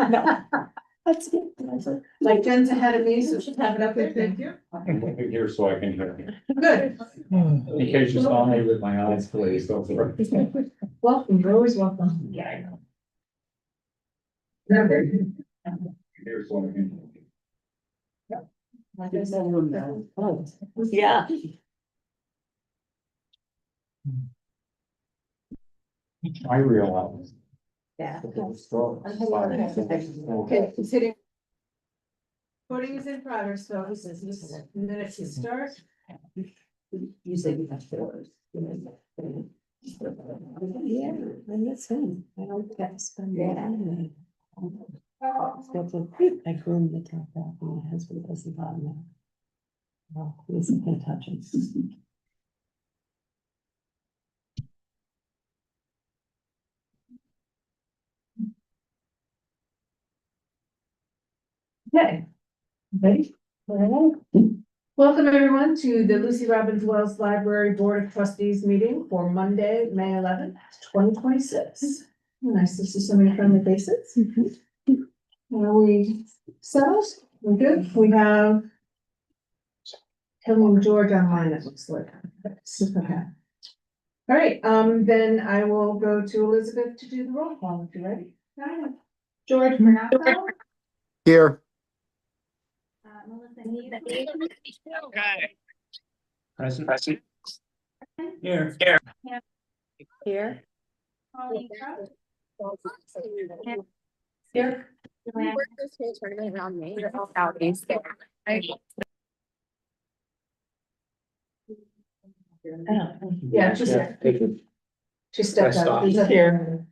No. That's good. Like Jen's ahead of me, so she'll have it up there. Thank you. I'm here so I can hear. Good. In case you saw me with my eyes glazed over. Welcome, you're always welcome. Yeah, I know. Remember. Here's so I can. Yeah. I realize. Yeah. Okay. Okay, it's hitting. Recording is in progress, so this is minutes to start. Usually we have fours. Yeah, and that's him. I don't get to spend that anyway. I groom the top off and my husband does the bottom now. Well, he's been touching. Okay. Ready? Welcome everyone to the Lucy Robbins Wells Library Board of Trustees meeting for Monday, May 11th, 2026. Nice to see so many friendly faces. Are we settled? We're good. We have Kelly and George online, it looks like. Okay. All right, then I will go to Elizabeth to do the roll call if you're ready. George Monaco. Here. Melissa Neal. Okay. Present. Here. Here. Colleen Crowe. Here. Joanne. Yeah, she's here. She stepped out. She's up here.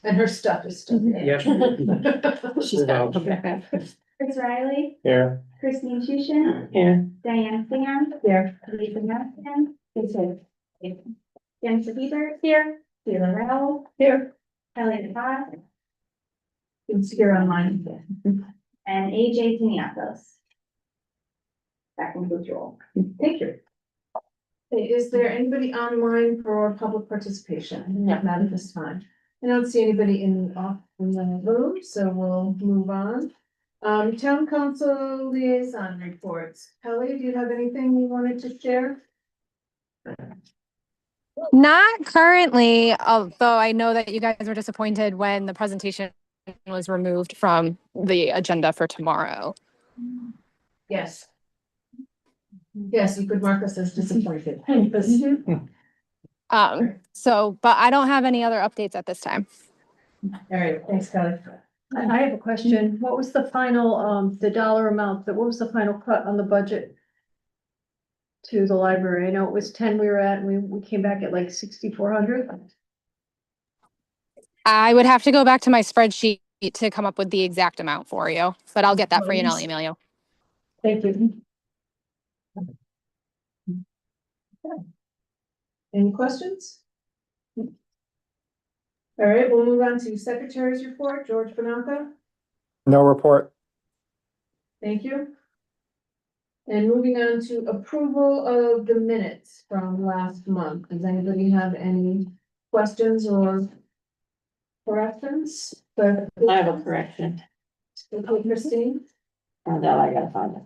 And her stuff is still here. She's got to come back. Chris Riley. Here. Christine Shushin. Here. Diane Sam. Here. Lisa Maskin. Jennifer Hebert. Here. Sheila Rowell. Here. Kelly Todd. It's here online. And AJ Tiniakos. That concludes your roll. Thank you. Okay, is there anybody online for public participation? Not at this time. I don't see anybody in the room, so we'll move on. Town council liaison reports. Kelly, do you have anything you wanted to share? Not currently, although I know that you guys were disappointed when the presentation was removed from the agenda for tomorrow. Yes. Yes, you could mark us as disappointed. But I don't have any other updates at this time. All right, thanks, Kelly. I have a question. What was the final, the dollar amount, what was the final cut on the budget to the library? I know it was 10 we were at, and we came back at like 6,400. I would have to go back to my spreadsheet to come up with the exact amount for you, but I'll get that for you and I'll email you. Thank you. Any questions? All right, we'll move on to secretary's report, George Bonanca. No report. Thank you. And moving on to approval of the minutes from last month. Does anybody have any questions or corrections? I have a correction. Okay, Christine? Oh, no, I gotta find it.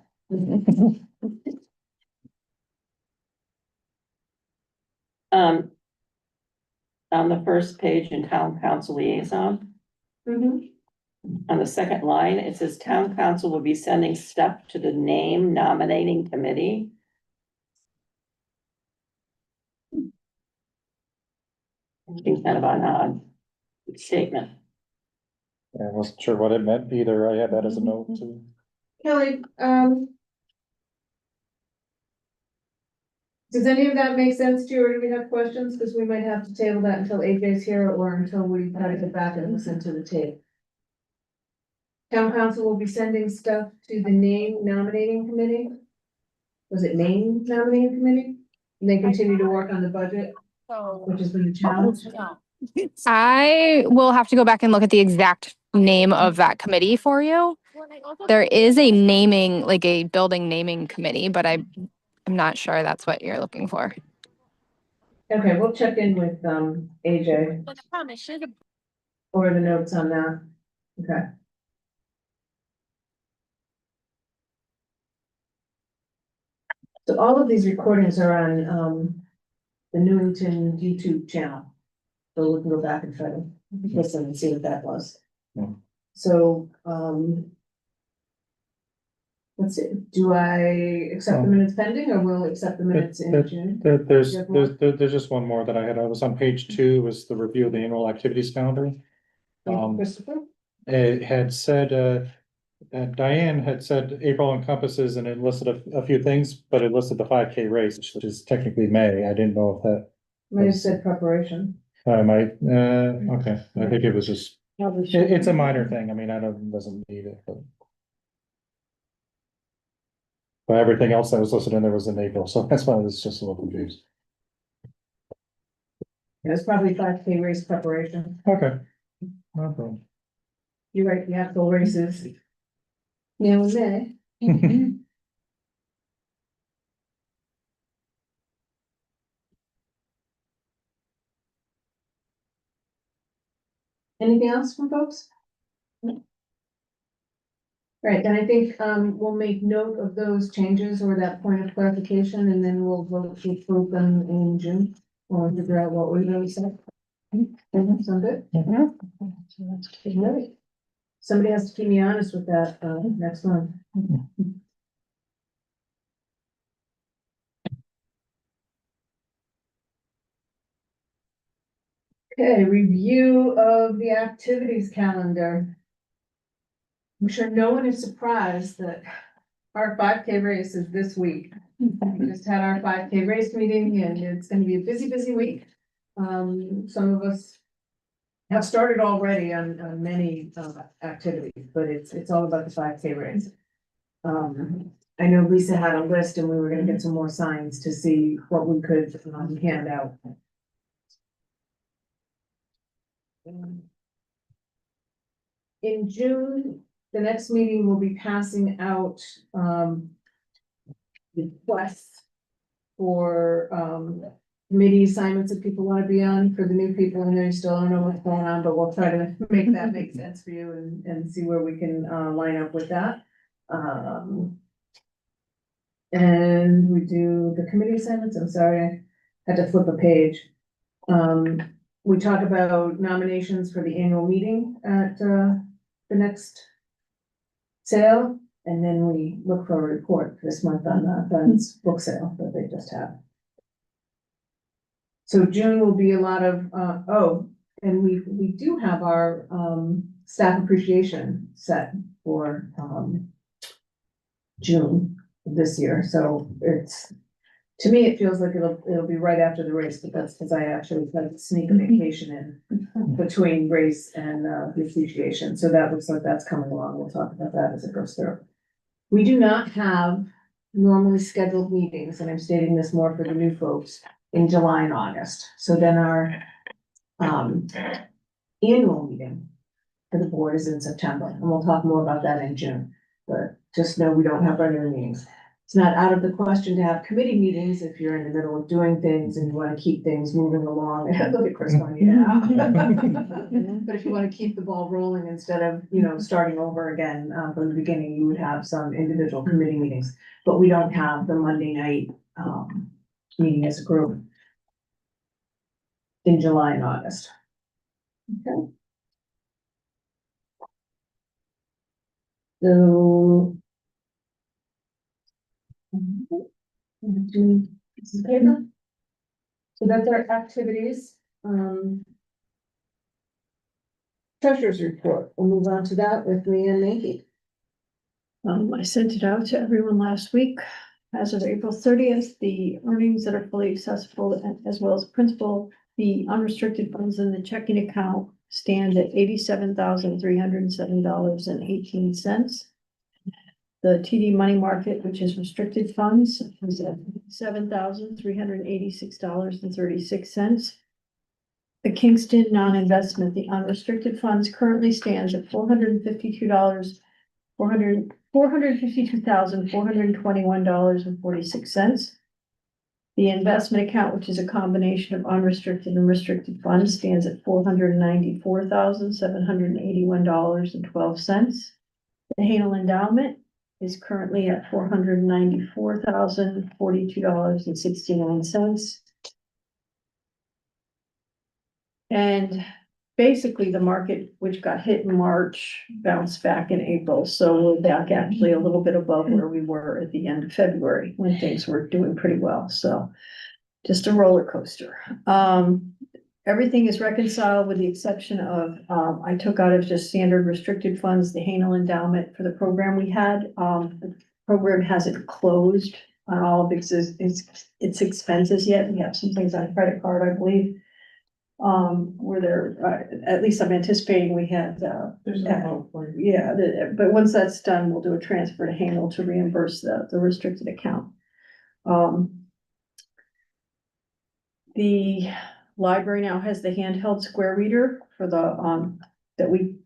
On the first page in town council liaison, Mhm. on the second line, it says town council will be sending stuff to the name nominating committee. Seems kind of an odd statement. I wasn't sure what it meant either. I had that as a note too. Kelly, does any of that make sense to you, or do we have questions? Because we might have to table that until AJ's here or until we try to get back and listen to the tape. Town council will be sending stuff to the name nominating committee. Was it name nominating committee? And they continue to work on the budget, which has been a challenge. I will have to go back and look at the exact name of that committee for you. There is a naming, like a building naming committee, but I'm not sure that's what you're looking for. Okay, we'll check in with AJ or the notes on that. Okay. So all of these recordings are on, the Newington YouTube channel. So we can go back and try to listen and see what that was. Yeah. So, let's see, do I accept the minutes pending, or will accept the minutes in June? There's You have more? just one more that I had. I was on page 2, was the review of the annual activities calendar. Christopher? It had said, Diane had said April encompasses, and it listed a few things, but it listed the 5K race, which is technically May. I didn't know if that, May have said preparation. I might, okay, I think it was just, Probably it's a minor thing. I mean, doesn't need it, but. But everything else that was listed in there was in April, so that's why I was just a little confused. Yeah, it's probably 5K race preparation. Okay. No problem. You're right, the actual races. Yeah, we may. Anything else from folks? Right, then I think, we'll make note of those changes or that point of clarification, and then we'll vote to approve them in June. Or figure out what we really said. Sound good? So that's good. Right. Somebody has to keep me honest with that, next month. Okay, review of the activities calendar. I'm sure no one is surprised that our 5K race is this week. We just had our 5K race meeting, and it's gonna be a busy, busy week. Some of us have started already on many activities, but it's all about the 5K race. I know Lisa had a list, and we were gonna get some more signs to see what we could hand out. In June, the next meeting will be passing out requests for committee assignments that people want to be on for the new people, and they still don't know what's going on, but we'll try to make that make sense for you and see where we can line up with that. And we do the committee assignments. I'm sorry, I had to flip a page. We talk about nominations for the annual meeting at the next sale, and then we look for a report this month on the Friends book sale that they just had. So June will be a lot of, and we do have our staff appreciation set for June this year, so it's, to me, it feels like it'll be right after the race, but that's because I actually tried to sneak a vacation in between race and the appreciation, so that looks like that's coming along. We'll talk about that as it goes through. We do not have normally scheduled meetings, and I'm stating this more for the new folks, in July and August. So then our annual meeting for the board is in September, and we'll talk more about that in June. But just know we don't have regular meetings. It's not out of the question to have committee meetings if you're in the middle of doing things and you want to keep things moving along. Look at Chris going, yeah. But if you want to keep the ball rolling instead of, starting over again from the beginning, you would have some individual committee meetings. But we don't have the Monday night meeting as a group in July and August. Okay. So. So that's our activities. Treasurer's report. We'll move on to that with Leanne Mankey. I sent it out to everyone last week. As of April 30th, the earnings that are fully accessible as well as principal, the unrestricted funds in the checking account stand at $87,307.18. The TD money market, which is restricted funds, is at $7,386.36. The Kingston non-investment, the unrestricted funds currently stands at $452,421.46. The investment account, which is a combination of unrestricted and restricted funds, stands at $494,781.12. The Hanel endowment is currently at $494,042.69. And basically the market, which got hit in March, bounced back in April. So we're back actually a little bit above where we were at the end of February when things were doing pretty well. So just a roller coaster. Everything is reconciled with the exception of, I took out of just standard restricted funds, the Hanel endowment for the program we had. The program hasn't closed on all of its expenses yet. We have some things on credit card, I believe. Where there, at least I'm anticipating we have, There's no hope for you. yeah, but once that's done, we'll do a transfer to Hanel to reimburse the restricted account. The library now has the handheld square reader for the,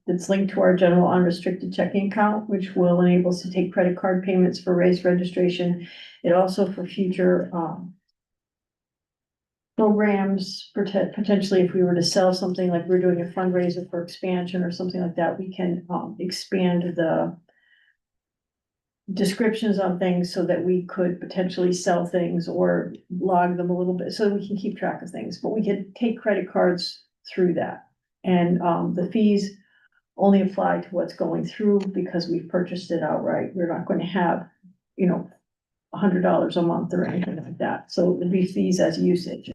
that's linked to our general unrestricted checking account, which will enable us to take credit card payments for race registration. It also for future, programs, potentially if we were to sell something, like we're doing a fundraiser for expansion or something like that, we can, expand the descriptions on things so that we could potentially sell things or log them a little bit, so we can keep track of things, but we can take credit cards through that. And, the fees only apply to what's going through because we've purchased it outright. We're not going to have, $100 a month or anything like that, so it would be fees as usage.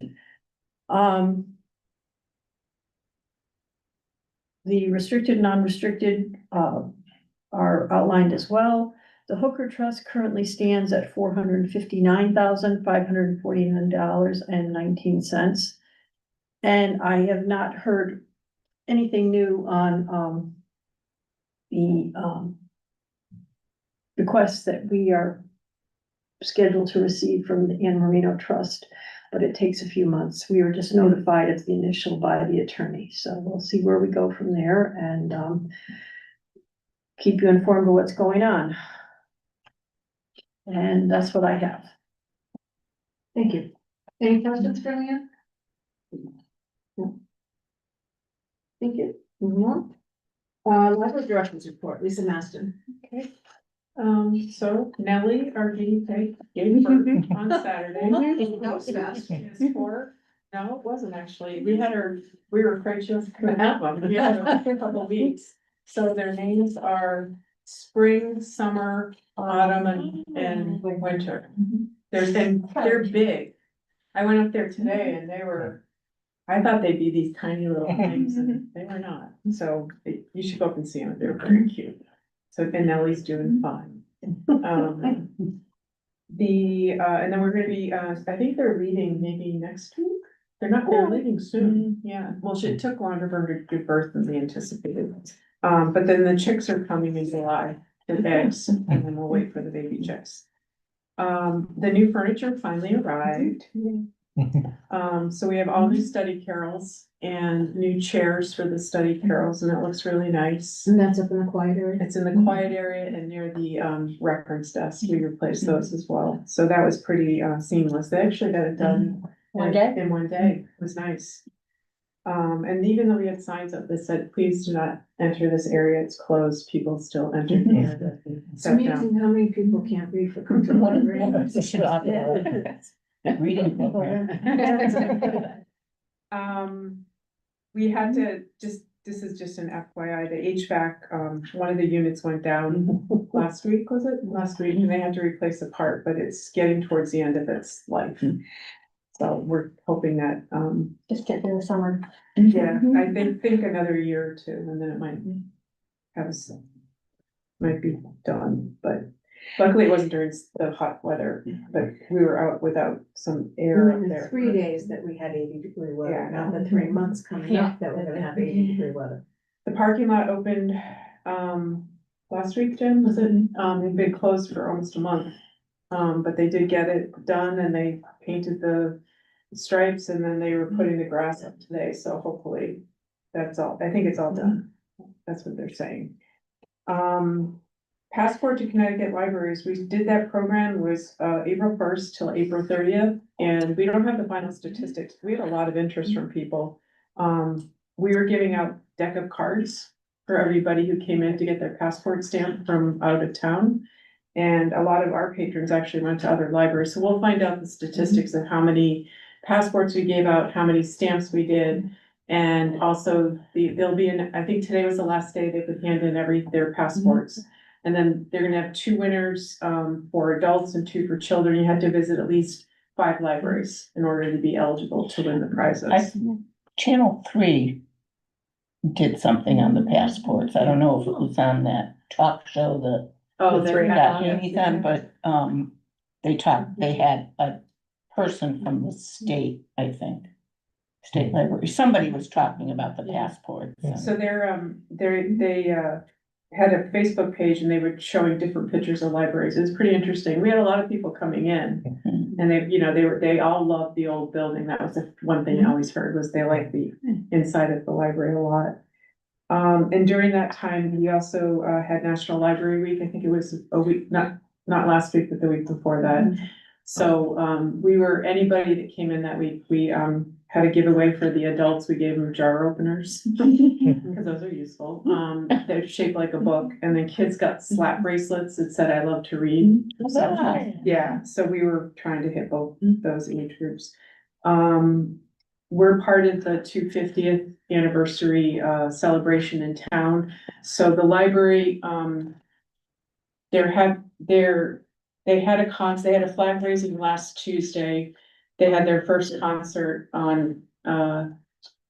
The restricted, non-restricted, are outlined as well. The Hooker Trust currently stands at $459,549.19. And I have not heard anything new on, the, requests that we are scheduled to receive from the Anne Marino Trust, but it takes a few months. We were just notified of the initial by the attorney, so we'll see where we go from there and, keep you informed of what's going on. And that's what I have. Thank you. Any questions for Leanne? No. Thank you. Library director's report, Lisa Maston. Okay. So Nellie, our guinea pig, gave birth on Saturday. That was fast. Yes, no, it wasn't actually. We were afraid she was gonna have them. We had them for a couple of weeks. So their names are spring, summer, autumn, and winter. They're big. I went up there today and I thought they'd be these tiny little things and they were not. So you should go up and see them. They're very cute. So and Nellie's doing fine. And then we're gonna be, I think they're leaving maybe next week. They're leaving soon. Yeah. Well, it took longer for her to give birth than they anticipated. But then the chicks are coming in July, the eggs, and then we'll wait for the baby chicks. The new furniture finally arrived. So we have all new study carrels and new chairs for the study carrels, and it looks really nice. And that's up in the quiet area? It's in the quiet area and near the reference desk. We replaced those as well. So that was pretty seamless. They actually got it done One day? in one day. It was nice. And even though we had signs up that said, please do not enter this area, it's closed, people still entered the area. It's amazing how many people can't read for computer. Reading program. We had to this is just an FYI, the HVAC, one of the units went down last week, was it? Last week, and they had to replace a part, but it's getting towards the end of its life. So we're hoping that, Just get through the summer. yeah, I think another year or two, and then it might be done, but luckily it wasn't during the hot weather, but we were out without some air up there. 3 days that we had 80-degree weather, Yeah. not the 3 months coming up that we're gonna have 80-degree weather. The parking lot opened, last week, Jen, was it? It'd been closed for almost a month. But they did get it done and they painted the stripes and then they were putting the grass up today, so hopefully that's all. I think it's all done. That's what they're saying. Passport to Connecticut Libraries, we did that program, was April 1st till April 30th, and we don't have the final statistics. We had a lot of interest from people. We were giving out deck of cards for everybody who came in to get their passport stamped from out of town. And a lot of our patrons actually went to other libraries, so we'll find out the statistics of how many passports we gave out, how many stamps we did. And also there'll be I think today was the last day they could hand in their passports. And then they're gonna have 2 winners, for adults and 2 for children. You had to visit at least 5 libraries in order to be eligible to win the prizes. Channel 3 did something on the passports. I don't know if it was on that talk show that Oh, The they're three not- Newington, but, they had a person from the state, I think. State library, somebody was talking about the passports. and- So they had a Facebook page and they were showing different pictures of libraries. It was pretty interesting. We had a lot of people coming in. Mhm. And they all loved the old building. That was the one thing I always heard was they liked the inside of the library a lot. And during that time, we also had National Library Week. I think it was a week, not last week, but the week before that. So anybody that came in that week, we had a giveaway for the adults. We gave them jar openers. Because those are useful. They're shaped like a book, and then kids got slap bracelets that said, "I love to read." So, yeah, so we were trying to hit both those age groups. We're part of the 250th anniversary celebration in town. So the library, they had a flag raising last Tuesday. They had their first concert on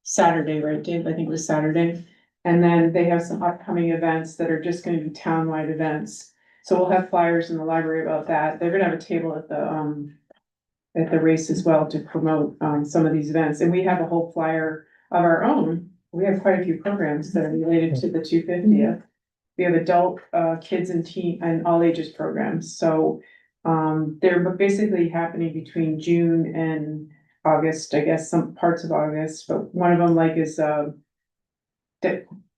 Saturday, right, Dave? I think it was Saturday. And then they have some upcoming events that are just gonna be townwide events. So we'll have flyers in the library about that. They're gonna have a table at the race as well to promote some of these events. And we have a whole flyer of our own. We have quite a few programs that are related to the 250th. We have adult, kids and teen and all ages programs. So they're basically happening between June and August, I guess, some parts of August, but one of them is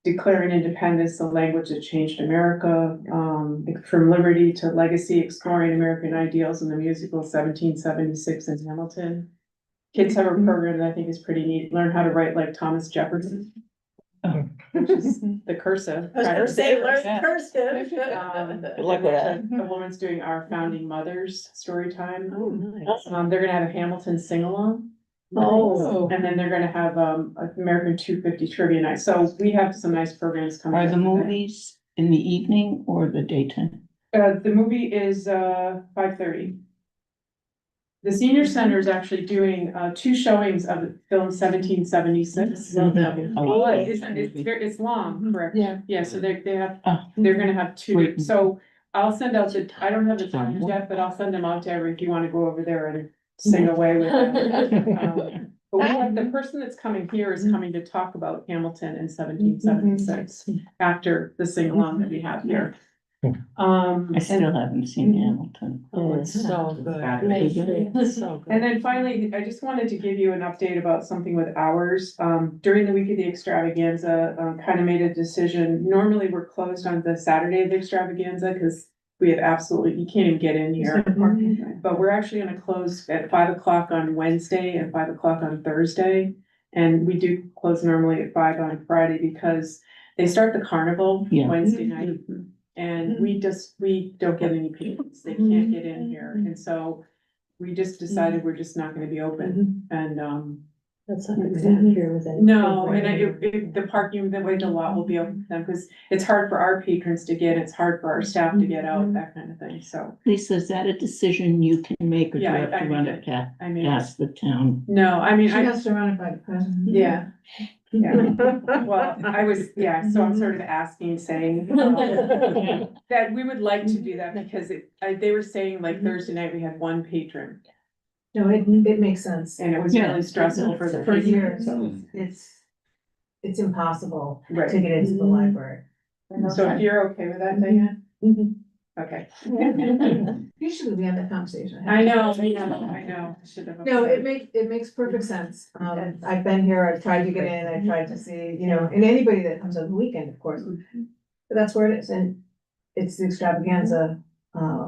declaring independence, the language that changed America, from liberty to legacy, exploring American ideals in the musical 1776 in Hamilton. Kids have a program that I think is pretty neat, learn how to write like Thomas Jefferson. Which is the cursive. cursive. Good luck with that. A woman's doing Our Founding Mothers story time. Oh, nice. They're gonna have a Hamilton sing-along. Oh. And then they're gonna have American 250 trivia night. So we have some nice programs coming. Are up the with that. movies in the evening or the daytime? The movie is 5:30. The senior center is actually doing 2 showings of the film 1776. Oh, It's long, correct? Yeah. Yeah, so they have, Oh. they're gonna have 2, Great. so I'll send out I don't have the times yet, but I'll send them out to everyone if you wanna go over there and sing away with them. But we have, the person that's coming here is coming to talk about Hamilton in 1776 after the sing-along that we have here. I still haven't seen Hamilton. Oh, it's so good. It's so good. And then finally, I just wanted to give you an update about something with hours. During the week of the extravaganza, kind of made a decision. Normally, we're closed on the Saturday of the extravaganza because we have you can't even get in here. But we're actually gonna close at 5 o'clock on Wednesday and 5 o'clock on Thursday. And we do close normally at 5 on Friday because they start the carnival Yeah. Wednesday night. And we don't get any patrons, they can't get in here, and so we just decided we're just not gonna be open, and, That's not exactly here with any. no, and the parking, the way the lot will be open to them, cause it's hard for our patrons to get, it's hard for our staff to get out, that kind of thing, so. Lisa, is that a decision you can make or do you Yeah, have to I run mean, it I mean, past the town? no, I mean, She has to run it by the president. yeah. Yeah, well, so I'm sort of asking, saying, that we would like to do that, because they were saying like Thursday night, we had 1 patron. No, it makes sense. And it was Yeah, really stressful for the. For years, patrons. it's impossible to Right, get into the library. so if you're okay with that, Diane? Okay. Usually we have that conversation. I know. I should have. No, it makes perfect sense. I've been here, I've tried to get in, I tried to see, and anybody that comes on the weekend, of course. But that's where it is, and it's the extravaganza,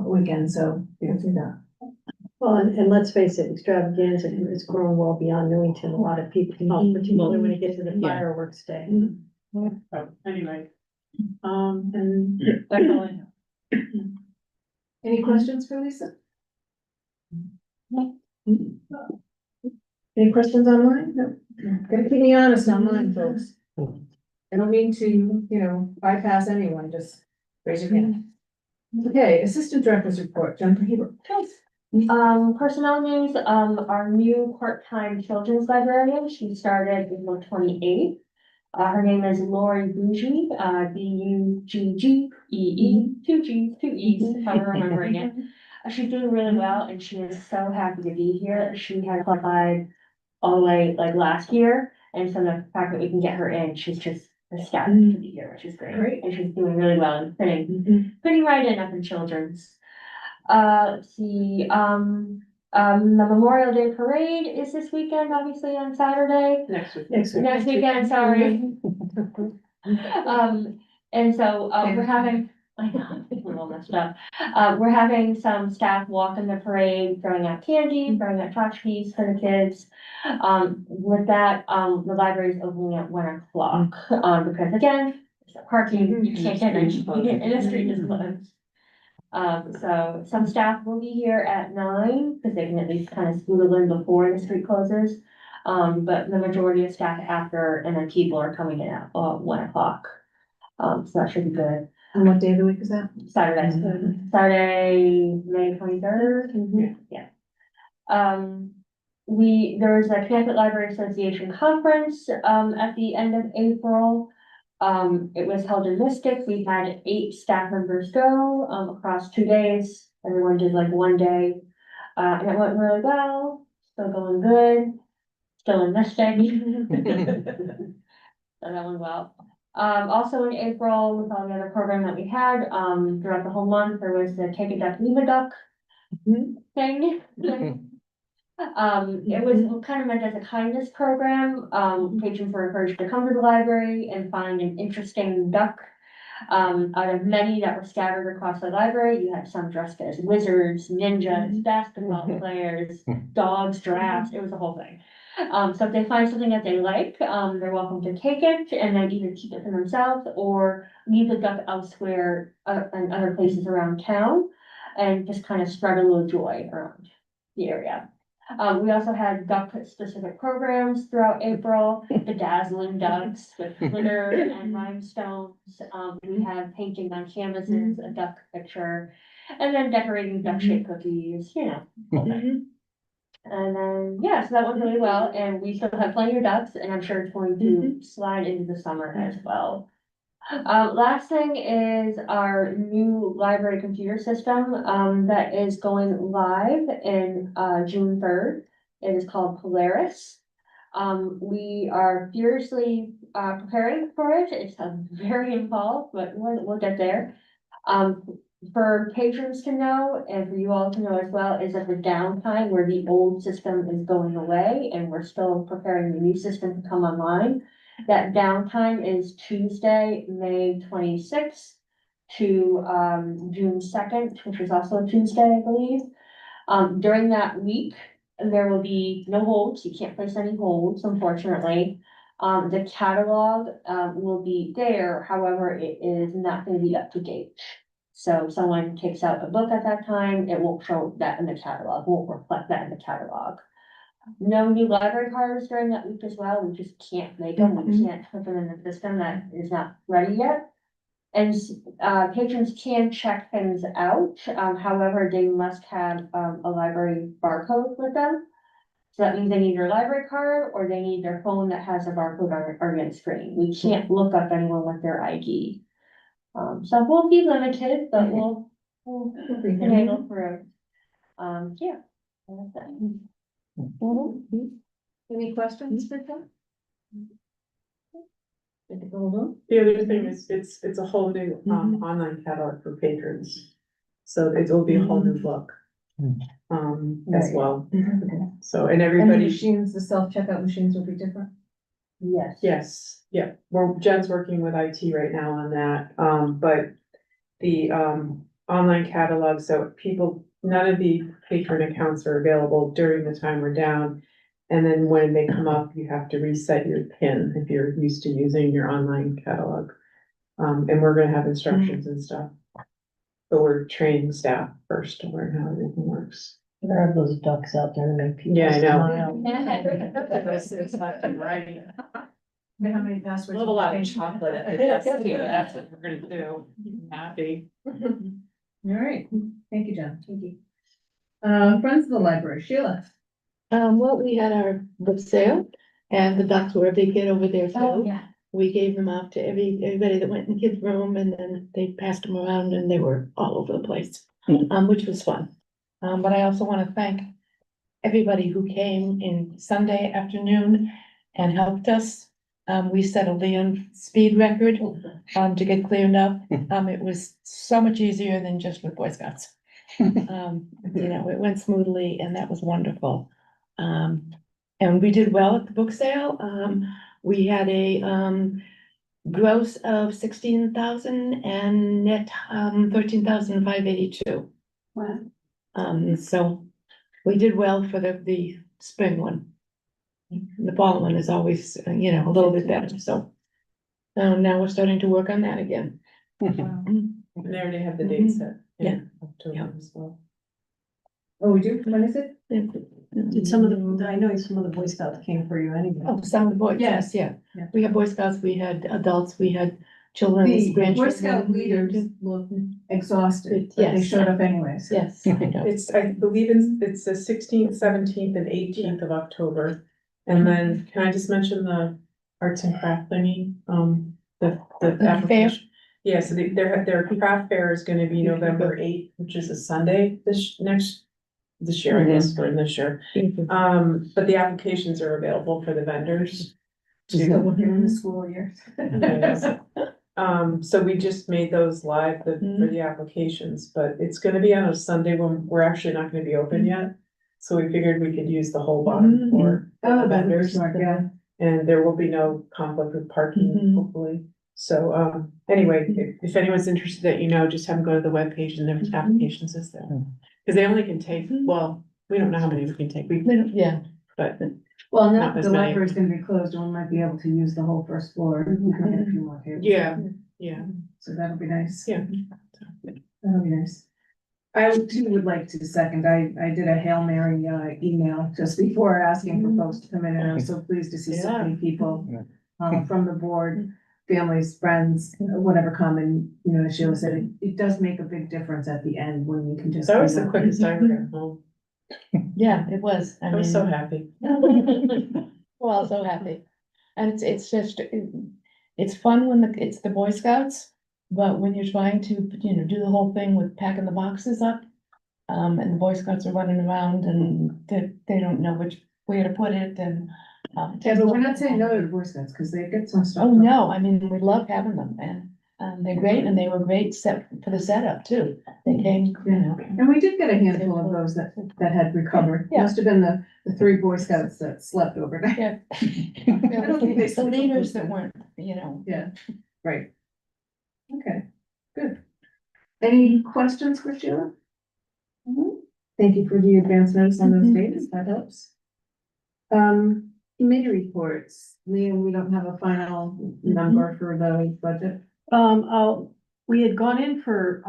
weekend, so you can do that. Well, and let's face it, extravaganza is grown well beyond Newington. A lot of people come, particularly when it gets to the Yeah. fireworks day. Anyway, and that's all I know. Any questions for Lisa? Any questions online? No. Gotta keep me honest online, folks. I don't mean to, bypass anyone, just raise your hand. Okay, Assistant Director's Report, Jennifer Hebert. Personnel news, our new part-time children's librarian, she started April 28th. Her name is Lori Bougie, Buggee, two G's, two E's, how I'm remembering it. She's doing really well and she is so happy to be here. She had applied all the way like last year. And so the fact that we can get her in, she's just ecstatic to be here, which is great. Great. And she's doing really well and fitting right in up in children's. Let's see, the Memorial Day Parade is this weekend, obviously on Saturday. Next week. Next weekend, sorry. And so, we're having, I know, we're all messed up. We're having some staff walk in the parade, throwing out candy, throwing out tchotchkes for the kids. With that, the library is opening at 1 o'clock, because again, parking, you can't get in, and the street is closed. So some staff will be here at 9, because they can at least kind of scoot in before the street closes. But the majority of staff after, and then people are coming in at 1 o'clock. So that should be good. And what day of the week is that? Saturday, May 23rd. Yeah. There was a Connecticut Library Association conference, at the end of April. It was held in Mystic. We had 8 staff members go, across 2 days. Everyone did like 1 day. And it went really well, still going good, still in Mystic. So that went well. Also in April, with all the other program that we had, throughout the whole month, there was the Take a Duck, Leave a Duck thing. It was kind of meant as a kindness program. Patrons were encouraged to come to the library and find an interesting duck. Out of many that were scattered across the library, you had some dressed as wizards, ninjas, basketball players, dogs, giraffes, it was a whole thing. So if they find something that they like, they're welcome to take it and then either keep it for themselves or leave the duck elsewhere, in other places around town. And just kind of spread a little joy around the area. We also had duck specific programs throughout April, bedazzling ducks with glitter and rhinestones. We have painting on canvases, a duck picture, and then decorating duck shaped cookies, whole thing. And then, yeah, so that went really well, and we still have plenty of ducks, and I'm sure it's going to slide into the summer as well. Last thing is our new library computer system, that is going live in, June 3rd. It is called Polaris. We are furiously, preparing for it. It's very involved, but we'll get there. For patrons to know, and for you all to know as well, is that the downtime where the old system is going away and we're still preparing the new system to come online. That downtime is Tuesday, May 26th to June 2nd, which is also a Tuesday, I believe. During that week, there will be no holds. You can't place any holds, unfortunately. The catalog will be there, however, it is not going to be up to date. So if someone takes out a book at that time, it won't show that in the catalog, won't reflect that in the catalog. No new library cards during that week as well, we just can't make them, we can't put them in the system, that is not ready yet. And patrons can check things out, however, they must have a library barcode with them. So that means they need their library card or they need their phone that has a barcode on the organic screen. We can't look up anyone with their ID. So we'll be limited, but we'll enable through. Yeah. That's it. Any questions for them? The other thing is, it's a whole new, online catalog for patrons. So it will be a whole new book. As well. So, and And the everybody, machines, the self-checkout machines will be different? Yes. yes, yeah, Jen's working with IT right now on that, but the, online catalog, so people, none of the patron accounts are available during the time we're down. And then when they come up, you have to reset your PIN if you're used to using your online catalog. And we're gonna have instructions and stuff. but we're training staff first to learn how everything works. There are those ducks out there to make people Yeah, I know. smile. It's not right. How many passwords? Love a lot of chocolate. That's what we're gonna do. I'm happy. All right, thank you, Jen. Thank you. Friends of the library, Sheila. Well, we had our book sale and the ducks were a big hit over there Oh, too. yeah. We gave them out to everybody that went in the kids' room and then they passed them around and they were all over the place, which was fun. But I also want to thank everybody who came in Sunday afternoon and helped us. We set a Leon speed record, to get cleared up. It was so much easier than just with Boy Scouts. It went smoothly and that was wonderful. And we did well at the book sale. We had a, gross of 16,000 and net, 13,582. Wow. So we did well for the spring one. The fall one is always, a little bit better, so. Now we're starting to work on that again. And they already have the date set. in October as well. Oh, we do, when is it? Did some of the, I know some of the Boy Scouts came for you anyway. Oh, some of the boys, yes, yeah. We had Boy Scouts, we had adults, we had children, The Boy grandchildren. Scout leaders look exhausted, but they Yes. showed up anyways. Yes, I know. I believe it's the 16th, 17th and 18th of October. And then, can I just mention the arts and craft thingy, the fair? application? Yeah, so their craft fair is gonna be November 8th, which is a Sunday this year, I guess, for this year. But the applications are available for the vendors. So we're too. in the school year. So we just made those live for the applications, but it's gonna be on a Sunday when we're actually not gonna be open yet. So we figured we could use the whole bottom floor for Oh, the that would be vendors, smart, yeah. and there will be no conflict with parking, hopefully. So, anyway, if anyone's interested that, just have them go to the webpage and there's applications is there. Cause they only can take, well, we don't know how many we can take, Yeah. but Well, Not now as the many. library's gonna be closed, and we might be able to use the whole first floor. We can get a few more tables. yeah. So that'll be nice. Yeah. That'll be nice. I too would like to second, I did a Hail Mary, email just before asking for folks to come in, and I was so pleased to see so many people. From the board, families, friends, whatever come, and, as Sheila said, it does make a big difference at the end when you can just. That was the quickest I ever got home. Yeah, it was. I was so happy. Well, so happy. And it's just, it's fun when it's the Boy Scouts, but when you're trying to, do the whole thing with packing the boxes up. And the Boy Scouts are running around and they don't know which way to put it and. Yeah, but we're not saying no to the Boy Scouts, because they get some stuff. Oh, no, I mean, we love having them and they're great and they were great for the setup too. They came, And we did get a handful of those that had recovered. Yeah. Must have been the 3 Boy Scouts that slept overnight. Yeah. don't think they The leaders that weren't, Yeah, right. Okay, good. Any questions for Sheila? Thank you for the advance notice on those dates, that helps. Committee reports, Liam, we don't have a final number for the budget. We had gone in for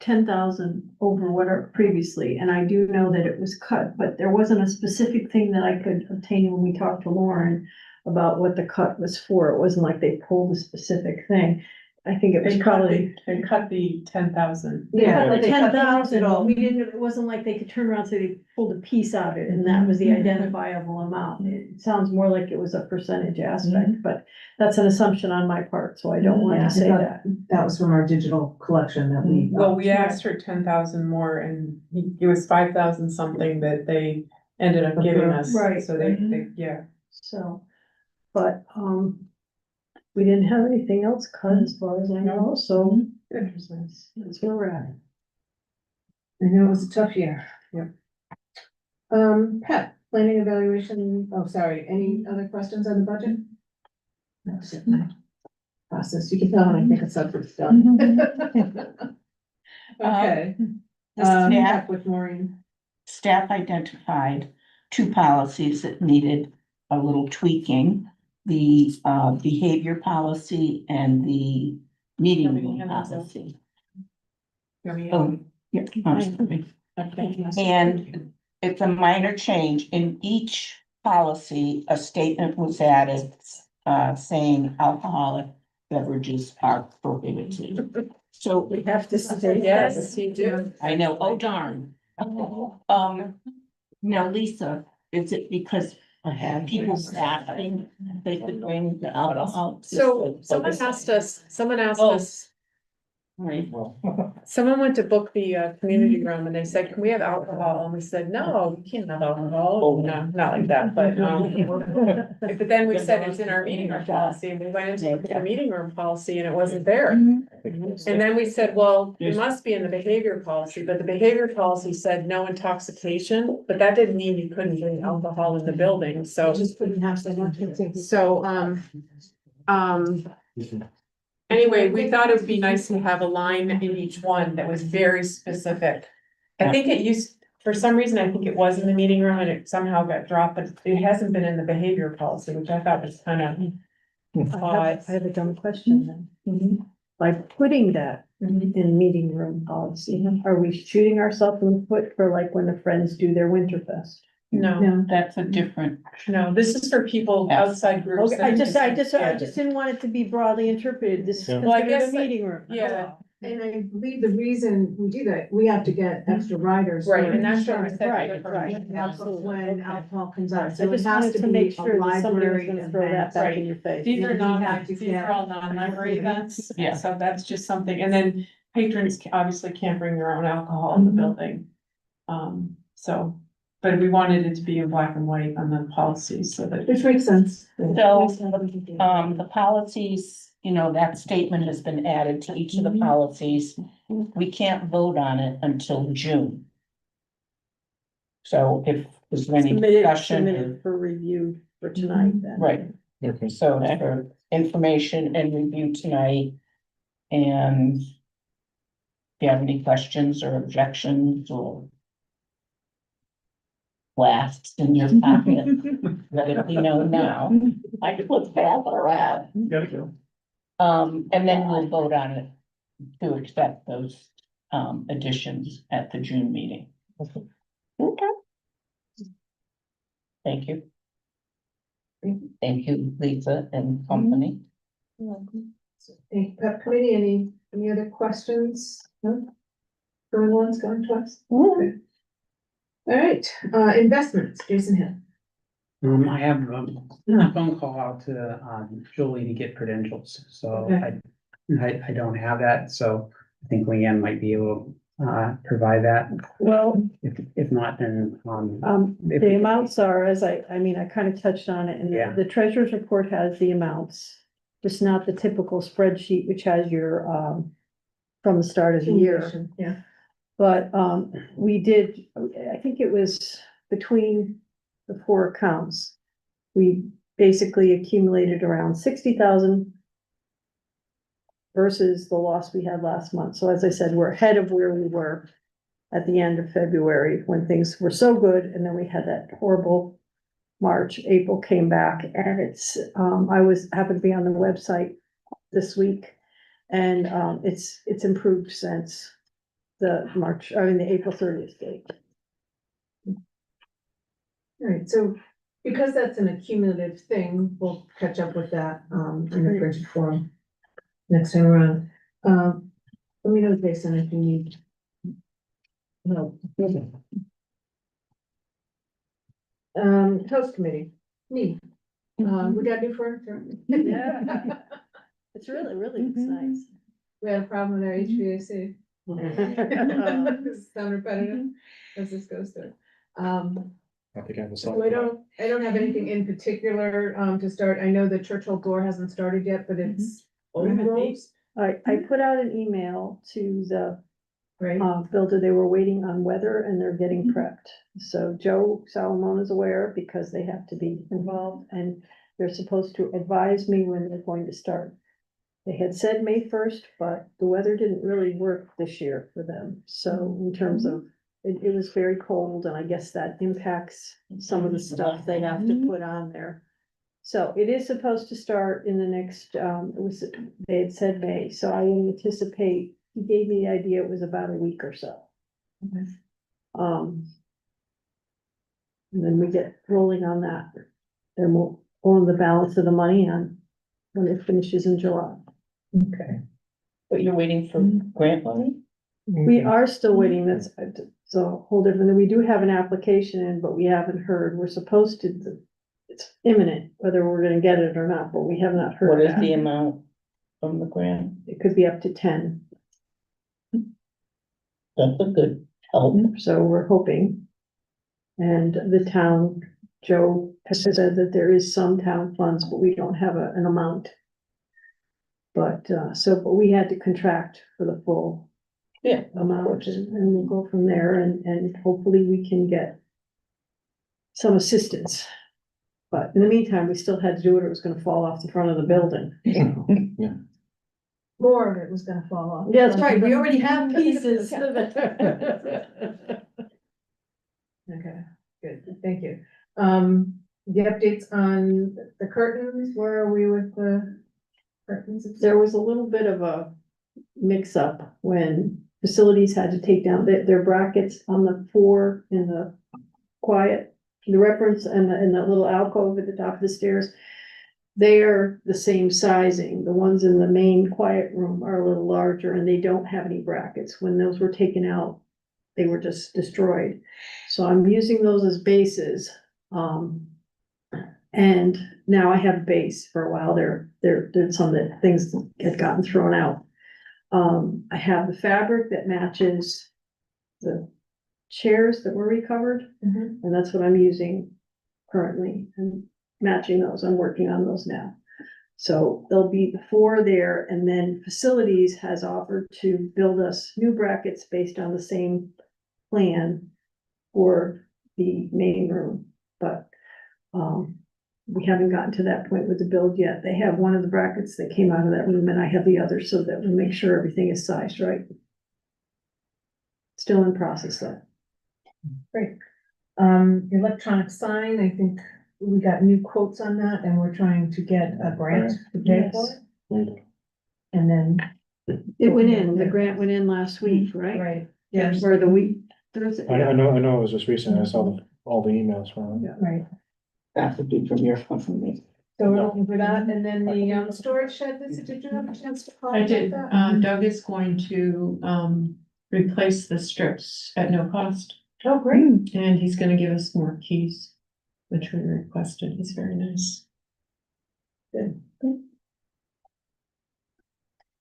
10,000 over what are previously, and I do know that it was cut, but there wasn't a specific thing that I could obtain when we talked to Lauren about what the cut was for. It wasn't like they pulled a specific thing. I think it was probably. They cut the 10,000. Yeah, The they cut 10,000, all. we didn't, it wasn't like they could turn around and say they pulled a piece out of it and that was the identifiable amount. It sounds more like it was a percentage aspect, but that's an assumption on my part, so I don't want Yeah, I to say thought that. That was from our digital collection that we. Well, we asked for 10,000 more and it was 5,000 something that they ended up giving us. Right. So they, yeah. So, but, we didn't have anything else cut as far as I know, so It was nice. that's where we're at. I know it was a tough year. Yep. Pep, planning evaluation, any other questions on the budget? No, certainly. Process, you can tell when I think a subject's done. Okay. The staff, Pep with Maureen. staff identified 2 policies that needed a little tweaking. The behavior policy and the meeting room policy. Oh, yeah, I'm sorry. And it's a minor change. In each policy, a statement was added, saying alcoholic beverages are prohibited. So We have to say Yes, you do. I know, oh darn. Now Lisa, is it because people staffing, they could bring the alcohol? So someone asked us, Oh. Right. someone went to book the community room and they said, can we have alcohol? And we said, no, you can't have alcohol. No, not like that, but but then we said it's in our meeting room policy and we went into the meeting room policy and it wasn't there. And then we said, well, it must be in the behavior policy, but the behavior policy said no intoxication, but that didn't mean you couldn't drink alcohol in the building, so. Just couldn't have someone. So, anyway, we thought it would be nice to have a line in each one that was very specific. I think it used, for some reason, I think it was in the meeting room and it somehow got dropped, but it hasn't been in the behavior policy, which I thought was kind of odd. I have a dumb question then. Mhm. By putting that Mhm. in meeting room policy, are we shooting ourselves in the foot for like when the Friends do their Winterfest? No, That's a different, no, this is for people Yeah. outside groups. Okay, I just Yeah. didn't want it to be broadly interpreted. This is Yeah. Well, I considered a guess, like, meeting room. Yeah, And I believe the reason we do that, we have to get extra riders. right, for and that's what we insurance. said. Right, for- right. Absolutely, when alcohol comes out, I so it just has wanted to to be make a sure that somebody was library gonna throw that event. back in your face. These are You not, have to these get- are all non-library events, Yeah. so that's just something, and then patrons obviously can't bring their own alcohol in the building. So, but we wanted it to be in black and white on the policies, so that. Which makes sense. So, the policies, that statement has been added to each of the policies. We can't vote on it until June. So if there's any discussion, Submitted for review for tonight then. right, Okay. so it's for information and review tonight. And if you have any questions or objections or blasts in your pocket, let it be known now. I could look back around. Gotta go. And then we'll vote on it to accept those additions at the June meeting. Okay. Thank you. Thank you, Lisa and company. Any pep committee, any other questions? No? Going once, going twice? Okay. All right, investments, Jason Hill. I have a phone call out to Julie to get credentials, so Okay. I don't have that, so I think Leanne might be able to provide that. Well, If not, then if- the amounts are, as I kind of touched on it, and Yeah. the treasurer's report has the amounts. Just not the typical spreadsheet, which has your, from the start of the year. Yeah. But, we did, I think it was between the four accounts. We basically accumulated around 60,000 versus the loss we had last month. So as I said, we're ahead of where we were at the end of February when things were so good, and then we had that horrible March. April came back, and it's, happened to be on the website this week. And, it's improved since the April 30th date. All right, so because that's an accumulative thing, we'll catch up with that in the printed form next time around. Let me know, Jason, if you need. No. Host committee, me. We got new furniture. Yeah. It's really looks nice. We had a problem with our HVAC. Sound repetitive as this goes through. I think I have a So solid. I don't have anything in particular, to start. I know the Churchill door hasn't started yet, but it's almost, I put out an email to the right? builder. They were waiting on weather and they're getting prepped. So Joe Salomon is aware because they have to be involved, and they're supposed to advise me when they're going to start. They had said May 1st, but the weather didn't really work this year for them. So in terms of, it was very cold, and I guess that impacts some of the stuff they have to put on there. So it is supposed to start in the next, they had said May, so I would anticipate he gave me the idea it was about a week or so. Um. And then we get rolling on that. Then we'll own the balance of the money on when it finishes in July. Okay. But you're waiting for grant money? We are still waiting, that's, so a whole different, and we do have an application in, but we haven't heard, we're supposed to. It's imminent, whether we're gonna get it or not, but we have not heard What is back. the amount from the grant? It could be up to 10, That's a good help. so we're hoping. And the town, Joe has said that there is some town funds, but we don't have an amount. But, but we had to contract for the full Yeah. amount, and we'll go from there, and hopefully we can get some assistance. But in the meantime, we still had to do it, or it was gonna fall off the front of the building. More of it was gonna fall off. Yeah, that's right, we already have pieces. Okay, good, thank you. The updates on the curtains, where are we with the curtains? There was a little bit of a mix-up when facilities had to take down their brackets on the floor in the quiet, the reference and the little alcove at the top of the stairs. They are the same sizing. The ones in the main quiet room are a little larger and they don't have any brackets. When those were taken out, they were just destroyed. So I'm using those as bases. And now I have a base for a while. There's some that things had gotten thrown out. I have the fabric that matches the chairs that were recovered, and that's what I'm using currently and matching those. I'm working on those now. So there'll be 4 there, and then facilities has offered to build us new brackets based on the same plan for the main room, but we haven't gotten to that point with the build yet. They have one of the brackets that came out of that room and I have the other, so that we make sure everything is sized right. Still in process though. Great. Electronic sign, I think we got new quotes on that and we're trying to get a grant to pay for it. And then. It went in, the grant went in last week, right? Right, Yeah, yeah, or the week. Thursday. I know it was just recent, I saw all the emails from it. right. That would be from your company. So we're looking for that, and then the storage shed, Lisa, did you have a chance to call? I did, about that? Doug is going to, replace the strips at no cost, Oh, great. and he's gonna give us more keys, which we requested, he's very nice.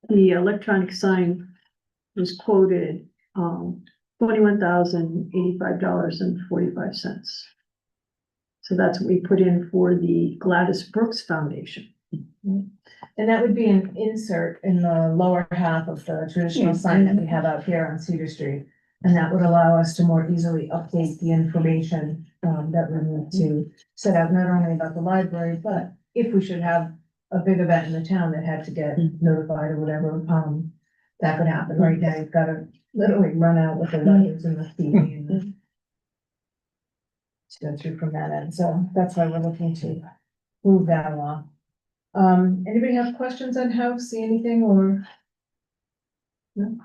The electronic sign was quoted, $21,085.45. So that's what we put in for the Gladys Brooks Foundation. And that would be an insert in the lower half of the traditional sign that we have out here on Cedar Street. And that would allow us to more easily update the information, that we need to set out not only about the library, but if we should have a big event in the town that had to get notified or whatever, that could happen. Right now, you've got to literally run out with the letters and the fee and to go through from that end. So that's why we're looking to move that along. Anybody have questions on house, see anything or? No?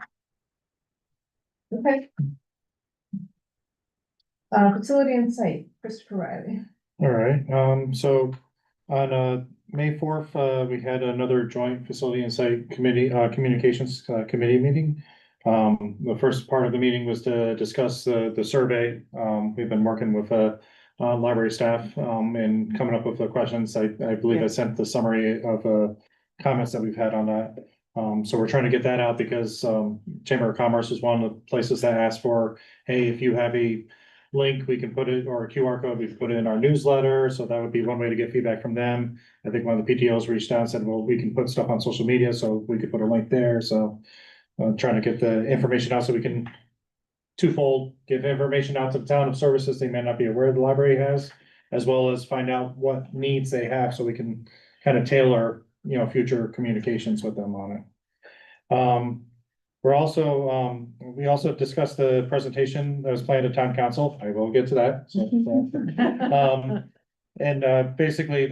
Okay. Facility and site, Christopher Riley. All right, so on May 4th, we had another joint facility and site committee, communications committee meeting. The first part of the meeting was to discuss the survey. We've been working with library staff and coming up with the questions. I believe I sent the summary of comments that we've had on that. So we're trying to get that out because Chamber of Commerce is one of the places that asked for, hey, if you have a link, we can put it, or a QR code, we can put it in our newsletter. So that would be one way to get feedback from them. I think one of the PTOs reached out and said, well, we can put stuff on social media, so we could put a link there. So trying to get the information out so we can twofold, give information out to the town of services they may not be aware the library has, as well as find out what needs they have so we can kind of tailor, future communications with them on it. We also discussed the presentation that was planned at town council. I will get to that. So, Basically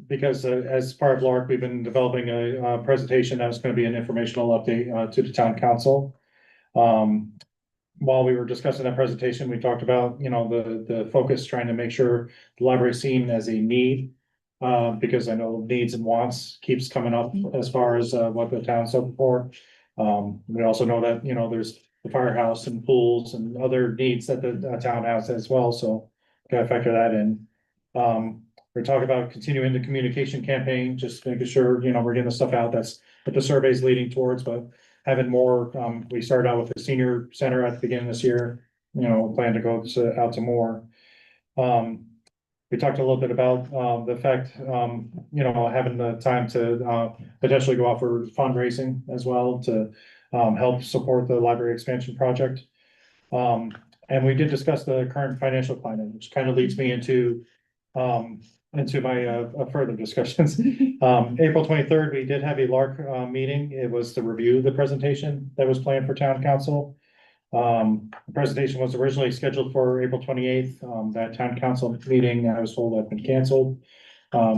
because as part of LARC, we've been developing a presentation that was gonna be an informational update, to the town council. While we were discussing that presentation, we talked about, the focus, trying to make sure the library is seen as a need. Because I know needs and wants keeps coming up as far as, what the town's looking for. We also know that, there's the firehouse and pools and other needs that the town has as well, so gotta factor that in. We're talking about continuing the communication campaign, just making sure, we're getting the stuff out, that's what the survey's leading towards, but having more, we started out with the senior center at the beginning of this year, plan to go out to more. We talked a little bit about, the fact, having the time to, potentially go out for fundraising as well to, help support the library expansion project. And we did discuss the current financial climate, which kind of leads me into my, further discussions. April 23rd, we did have a LARC, meeting. It was to review the presentation that was planned for town council. The presentation was originally scheduled for April 28th. That town council meeting, I was told, had been canceled.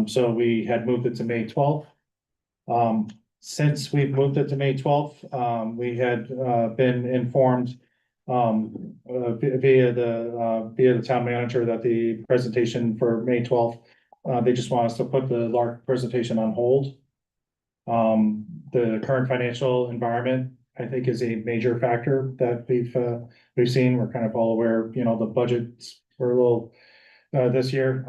So we had moved it to May 12th. Since we've moved it to May 12th, we had, been informed, via the town manager that the presentation for May 12th, they just want us to put the LARC presentation on hold. The current financial environment, I think, is a major factor that we've seen. We're kind of all aware, the budgets were a little, this year.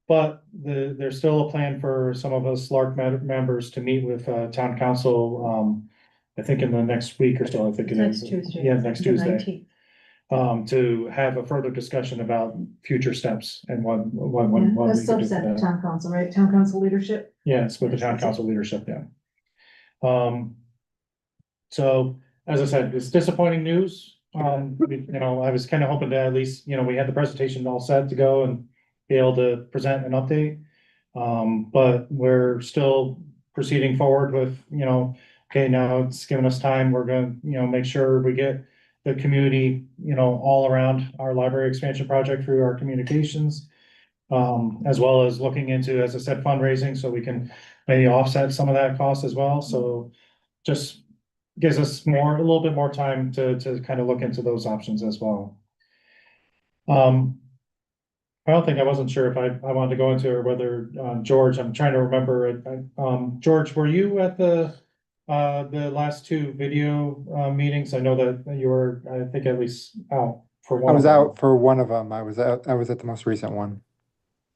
But there's still a plan for some of us LARC members to meet with, town council, I think in the next week or so, I think it is. Next Tuesday. Yeah, next The Tuesday. 19th. To have a further discussion about future steps and what The we could do for subset, that. town council, right? Town council leadership. Yeah, it's with the town council leadership, yeah. So, as I said, it's disappointing news. I was kind of hoping to at least, we had the presentation all set to go and be able to present an update. But we're still proceeding forward with, okay, now it's given us time. We're gonna, make sure we get the community, all around our library expansion project through our communications. As well as looking into, as I said, fundraising, so we can maybe offset some of that cost as well. So just gives us a little bit more time to kind of look into those options as well. I don't think, I wasn't sure if I wanted to go into, or whether, George, I'm trying to remember it. George, were you at the last two video, meetings? I know that you were, I think, at least out for one. I was of them. out for one of them. I was at the most recent one.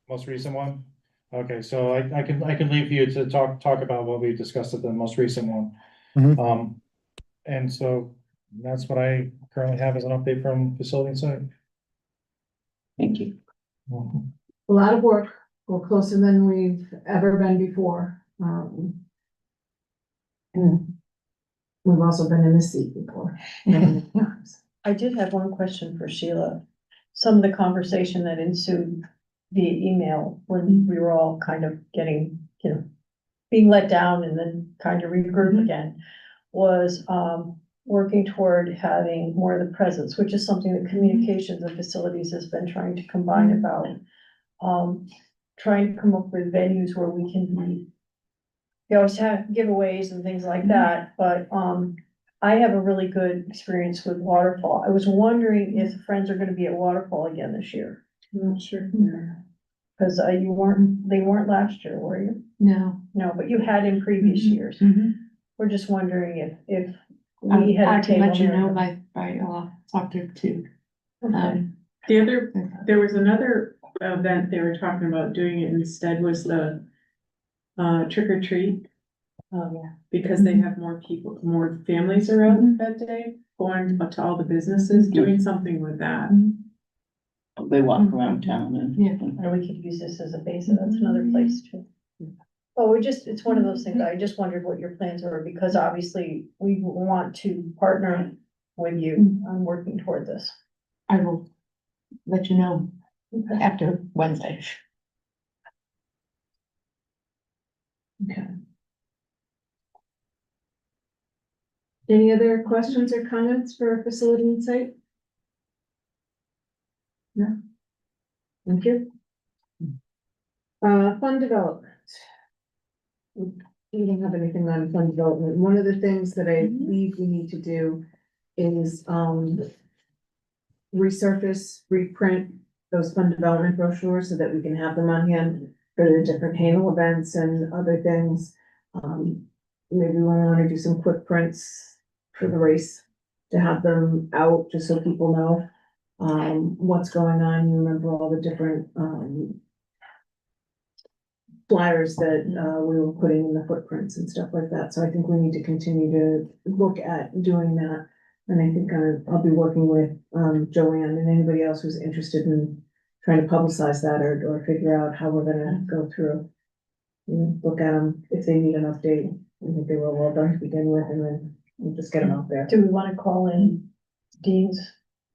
Most recent one? Okay, so I can leave you to talk about what we discussed at the most recent one. Mhm. And so that's what I currently have as an update from facility and site. Thank you. A lot of work. We're closer than we've ever been before. And we've also been in this seat before. Many times. I did have one question for Sheila. Some of the conversation that ensued via email when we were all kind of getting, being let down and then kind of regroup again, was working toward having more of the presence, which is something that communications and facilities has been trying to combine about. Trying to come up with venues where we can be. We always have giveaways and things like that, but I have a really good experience with Waterfall. I was wondering if the Friends are gonna be at Waterfall again this year. I'm not sure. Cause they weren't last year, were you? No. No, but you had in previous years. We're just wondering if we had I a can table let you there. know by October too. Okay. There was another event they were talking about doing it instead, was the trick or treat. Oh, yeah. Because they have more people, more families around that day, going to all the businesses, doing something with that. They walk around town and. Or we could use this as a base, and that's another place too. Oh, it's one of those things, I just wondered what your plans were, because obviously we want to partner with you on working toward this. I will let you know after Wednesday. Okay. Any other questions or comments for facility and site? No. Thank you. Fund development. We don't have anything on fund development. One of the things that I believe we need to do is, resurface, reprint those fund development brochures so that we can have them on hand for the different Hanel events and other things. Maybe we want to do some quick prints for the race to have them out, just so people know, what's going on. You remember all the different, flyers that, we were putting in the footprints and stuff like that. So I think we need to continue to look at doing that. And I think I'll be working with, Joanne and anybody else who's interested in trying to publicize that or figure out how we're gonna go through. You know, look at them if they need an update. I think they were well done to begin with, and then we'll just get them out there. Do we wanna call in Dean's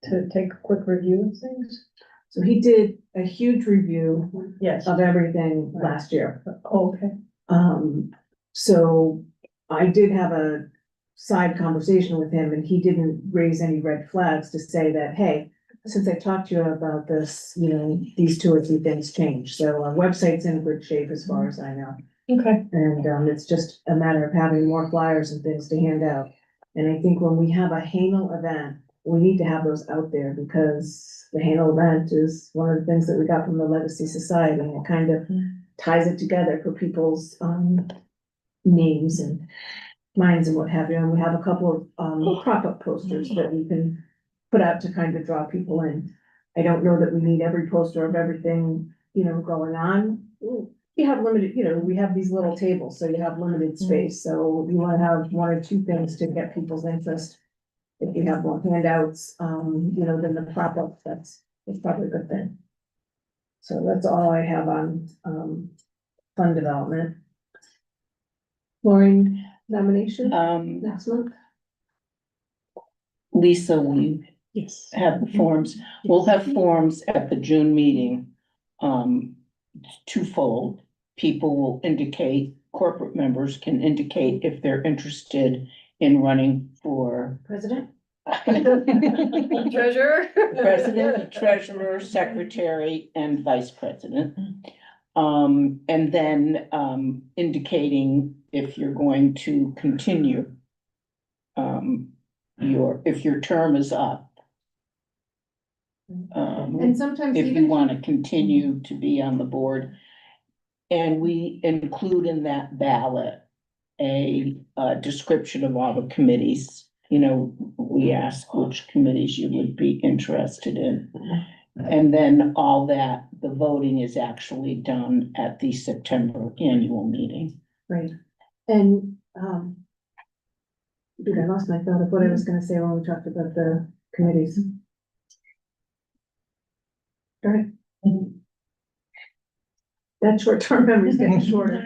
to take a quick review of things? So he did a huge review Yes. of everything last year. Oh, okay. So I did have a side conversation with him, and he didn't raise any red flags to say that, hey, since I talked to you about this, you know, these two or three things changed. So our website's in good shape as far as I know. Okay. And, it's just a matter of having more flyers and things to hand out. And I think when we have a Hanel event, we need to have those out there, because the Hanel event is one of the things that we got from the Legacy Society, and it kind of ties it together for people's, names and minds and what have you. And we have a couple of, pop-up posters that we can put out to kind of draw people in. I don't know that we need every poster of everything, you know, going on. You have limited, you know, we have these little tables, so you have limited space, so you wanna have one or two things to get people's interest. If you have more handouts, you know, then the pop-up, that's probably a good thing. So that's all I have on, fund development. Maureen, nomination next month? Lisa, we Yes. have the forms. We'll have forms at the June meeting. Twofold. People will indicate, corporate members can indicate if they're interested in running for President? Treasurer? president, treasurer, secretary, and vice president. And then, indicating if you're going to continue. If your term is up. And sometimes If you even, want to continue to be on the board. And we include in that ballot a description of all the committees. You know, we ask which committees you would be interested in. And then all that, the voting is actually done at the September annual meeting. right, and, dude, I lost my thought of what I was gonna say when we talked about the committees. All right. That short-term memory's getting shorter.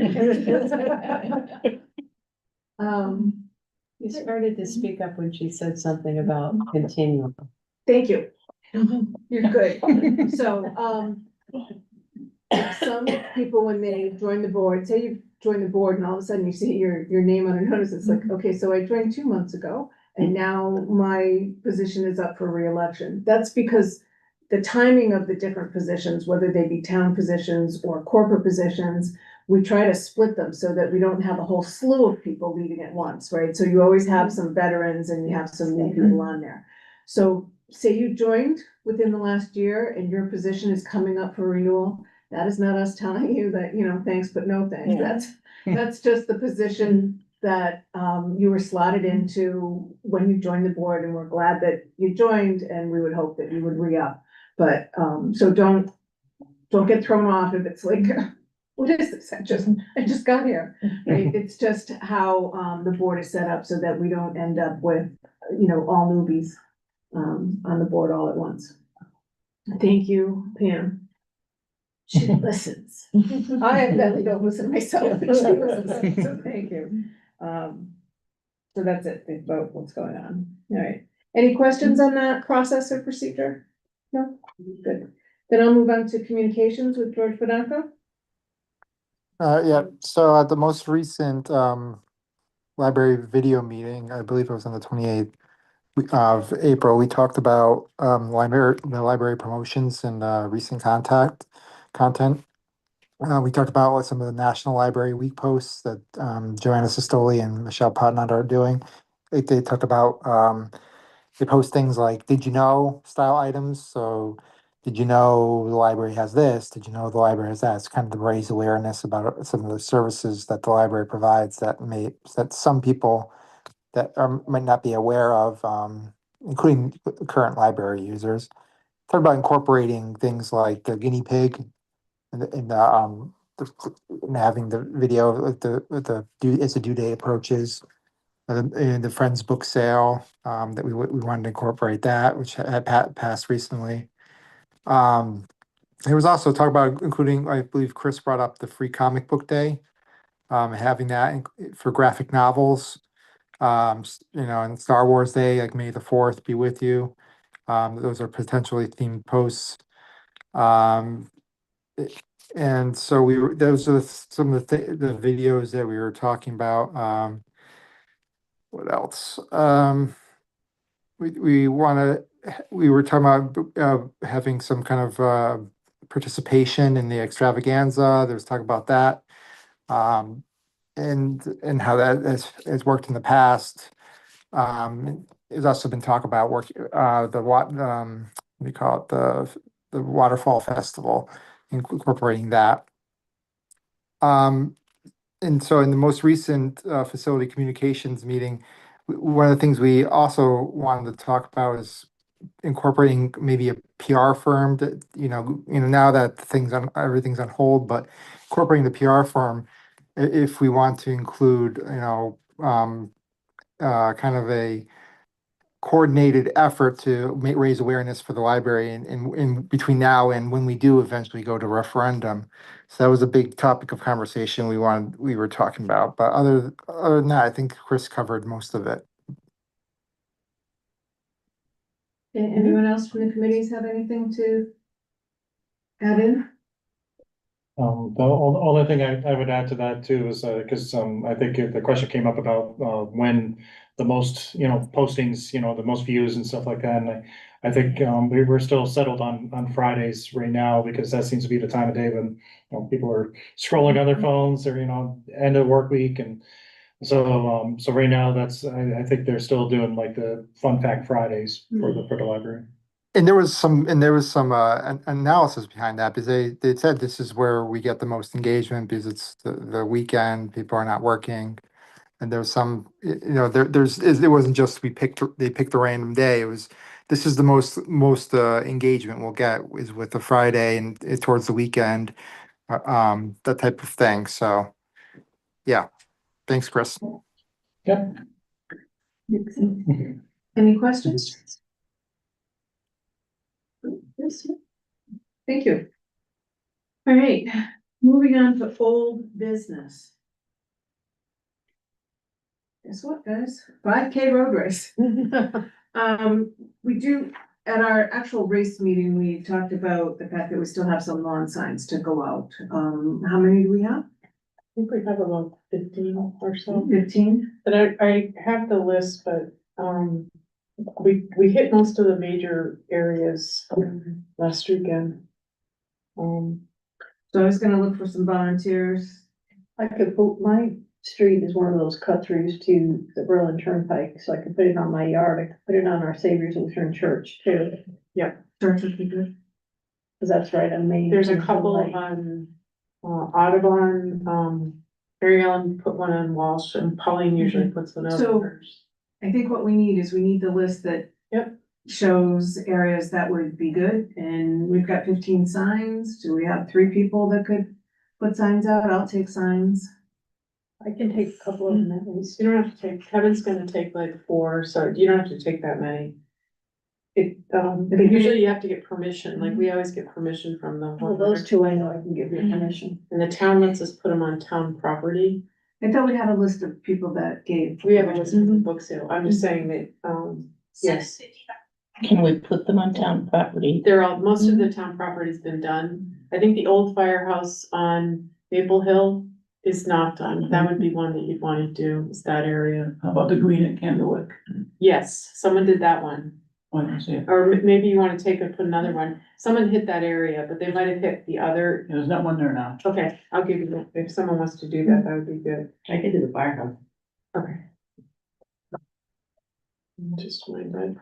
You started to speak up when she said something about continuum. Thank you. You're good. So, some people, when they join the board, say you join the board and all of a sudden you see your name on a notice, it's like, okay, so I joined 2 months ago and now my position is up for reelection. That's because the timing of the different positions, whether they be town positions or corporate positions, we try to split them so that we don't have a whole slew of people leaving at once, right? So you always have some veterans and you have some new people on there. So say you joined within the last year and your position is coming up for renewal, that is not us telling you that, you know, thanks, but no thanks. Yeah. That's just the position that, you were slotted into when you joined the board, and we're glad that you joined, and we would hope that you would re-up. But, so don't get thrown off if it's like, what is this? I just got here, right? It's just how, the board is set up so that we don't end up with, you know, all newbies, on the board all at once. Thank you, Pam. She listens. I evidently don't listen myself, but she listens, so thank you. So that's it, think about what's going on. All right. Any questions on that process or procedure? No? Good. Then I'll move on to communications with George Podanko. Yeah, so at the most recent, library video meeting, I believe it was on the 28th of April, we talked about, the library promotions and, recent content. We talked about what some of the National Library Week posts that Joanna Sistoli and Michelle Putnam are doing. They talked about, they post things like, did you know style items? So did you know the library has this? Did you know the library has that? It's kind of to raise awareness about some of the services that the library provides that some people that might not be aware of, including current library users. Talk about incorporating things like the guinea pig and having the video with the due as the due date approaches. And the Friends book sale, that we wanted to incorporate that, which had passed recently. There was also talk about including, I believe Chris brought up the free comic book day, having that for graphic novels. And Star Wars Day, like May the 4th be with you. Those are potentially themed posts. And so those are some of the videos that we were talking about. What else? We were talking about having some kind of participation in the extravaganza. There was talk about that. And how that has worked in the past. There's also been talk about what we call it, the Waterfall Festival, incorporating that. And so in the most recent facility communications meeting, one of the things we also wanted to talk about is incorporating maybe a PR firm that, now that everything's on hold, but incorporating the PR firm, if we want to include, kind of a coordinated effort to raise awareness for the library in between now and when we do eventually go to referendum. So that was a big topic of conversation we were talking about. But other than that, I think Chris covered most of it. Anyone else from the committees have anything to add in? The only thing I would add to that too is, because I think the question came up about when the most, postings, the most views and stuff like that. And I think we're still settled on Fridays right now, because that seems to be the time of day when people are scrolling on their phones or, end of work week. And so right now I think they're still doing like the Fun Fact Fridays for the library. And there was some analysis behind that, because they said this is where we get the most engagement because it's the weekend, people are not working. And there's some, it wasn't just they picked a random day. This is the most engagement we'll get is with the Friday and towards the weekend, that type of thing. So, yeah, thanks, Chris. Yep. Any questions? Thank you. All right, moving on to old business. Guess what, guys? 5K road race. We do, at our actual race meeting, we talked about the fact that we still have some lawn signs to go out. How many do we have? I think we have about 15 or so. 15? But I have the list, but, we hit most of the major areas last weekend. So I was gonna look for some volunteers. I could put, my street is one of those cut throughs to the Berlin Turnpike, so I could put it on my yard, I could put it on our Savior's Lutheran Church too. Church would be good. Cause that's right on Main. There's a couple on, Audubon, Mary Ellen put one on Walsh, and Pauline usually puts one out So- on hers. I think what we need is we need the list that shows areas that would be good, and we've got 15 signs. Do we have 3 people that could put signs out? I'll take signs. I can take a couple of them at least. You don't have to take, Kevin's gonna take like 4, so you don't have to take that many. Usually you have to get permission, like we always get permission from them. Well, those 2 I know I can give you permission. And the town lets us put them on town property. I thought we had a list of people that gave. We have a list of the book sale. I'm just saying that, yes. Can we put them on town property? Most of the town property's been done. I think the old firehouse on Maple Hill is not done. That would be one that you'd want to do, is that area. How about the green at Candlewick? Yes, someone did that one. Or maybe you wanna take and put another one. Someone hit that area, but they might have hit the other. There's not one there now. Okay, I'll give you that. If someone wants to do that, that would be good. I can do the firehouse. Okay. Just my bad.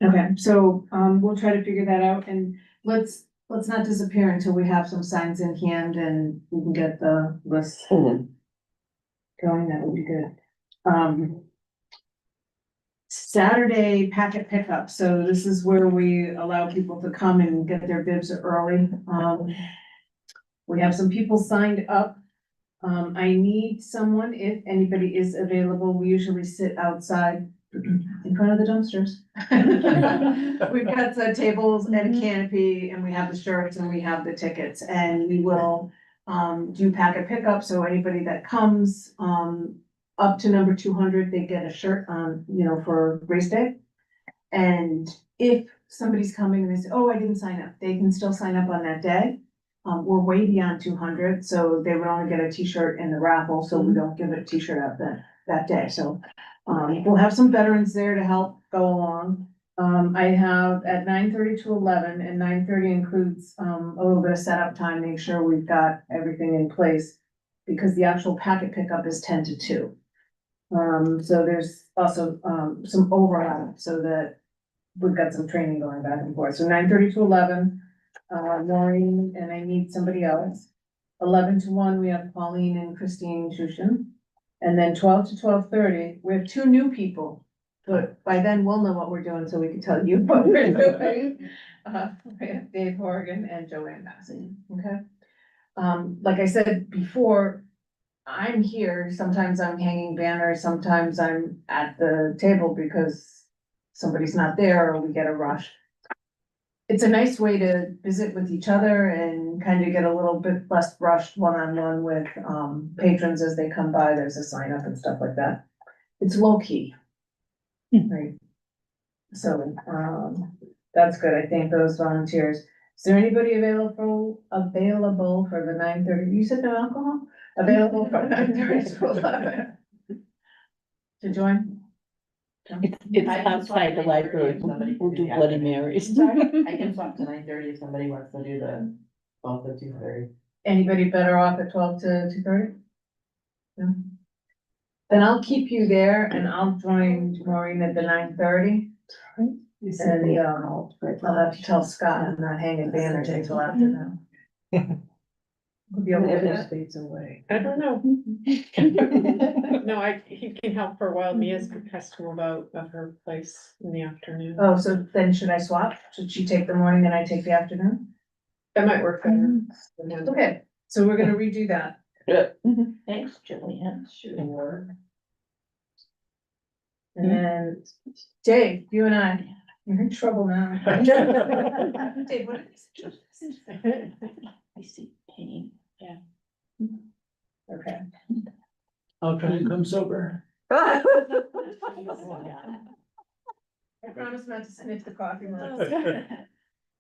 Okay, so, we'll try to figure that out and let's not disappear until we have some signs in hand and we can get the list going. That would be good. Saturday packet pickup. So this is where we allow people to come and get their bibs early. We have some people signed up. I need someone, if anybody is available. We usually sit outside in front of the dumpsters. We've got the tables and a canopy and we have the shirts and we have the tickets and we will do packet pickup. So anybody that comes up to number 200, they get a shirt on, for race day. And if somebody's coming and they say, oh, I didn't sign up, they can still sign up on that day. We're way beyond 200, so they would only get a t-shirt in the raffle, so we don't give a t-shirt out that day. So we'll have some veterans there to help go along. I have at 9:30 to 11, and 9:30 includes a little bit of setup time, make sure we've got everything in place, because the actual packet pickup is 10 to 2. So there's also some overlap, so that we've got some training going back and forth. So 9:30 to 11. Maureen and I need somebody else. 11 to 1, we have Pauline and Christine Shushin. And then 12 to 12:30, we have 2 new people. But by then we'll know what we're doing, so we can tell you what we're doing. We have Dave Horgan and Joanne Massey, okay? Like I said before, I'm here, sometimes I'm hanging banners, sometimes I'm at the table because somebody's not there or we get a rush. It's a nice way to visit with each other and kind of get a little bit less rushed one-on-one with patrons as they come by. There's a sign up and stuff like that. It's low key. Right. So that's good. I thank those volunteers. Is there anybody available for the 9:30? You said no alcohol? Available from 9:30 to 11 to join? It's outside the library, we'll do Bloody Marys. I can swap to 9:30 if somebody wants to do the 12 to 2:30. Anybody better off at 12 to 2:30? No? Then I'll keep you there and I'll join Maureen at the 9:30. And I'll have to tell Scott I'm not hanging banners until after now. We'll be able to do that. Fades away. I don't know. No, he can help for a while. Mia's has to move out of her place in the afternoon. Oh, so then should I swap? Should she take the morning and I take the afternoon? That might work better. Okay, so we're gonna redo that. Thanks, Julianne. Sure. And then Dave, you and I, you're in trouble now. Dave, what is this? I see pain. Okay. I'll try and come sober. I promise not to sniff the coffee mugs.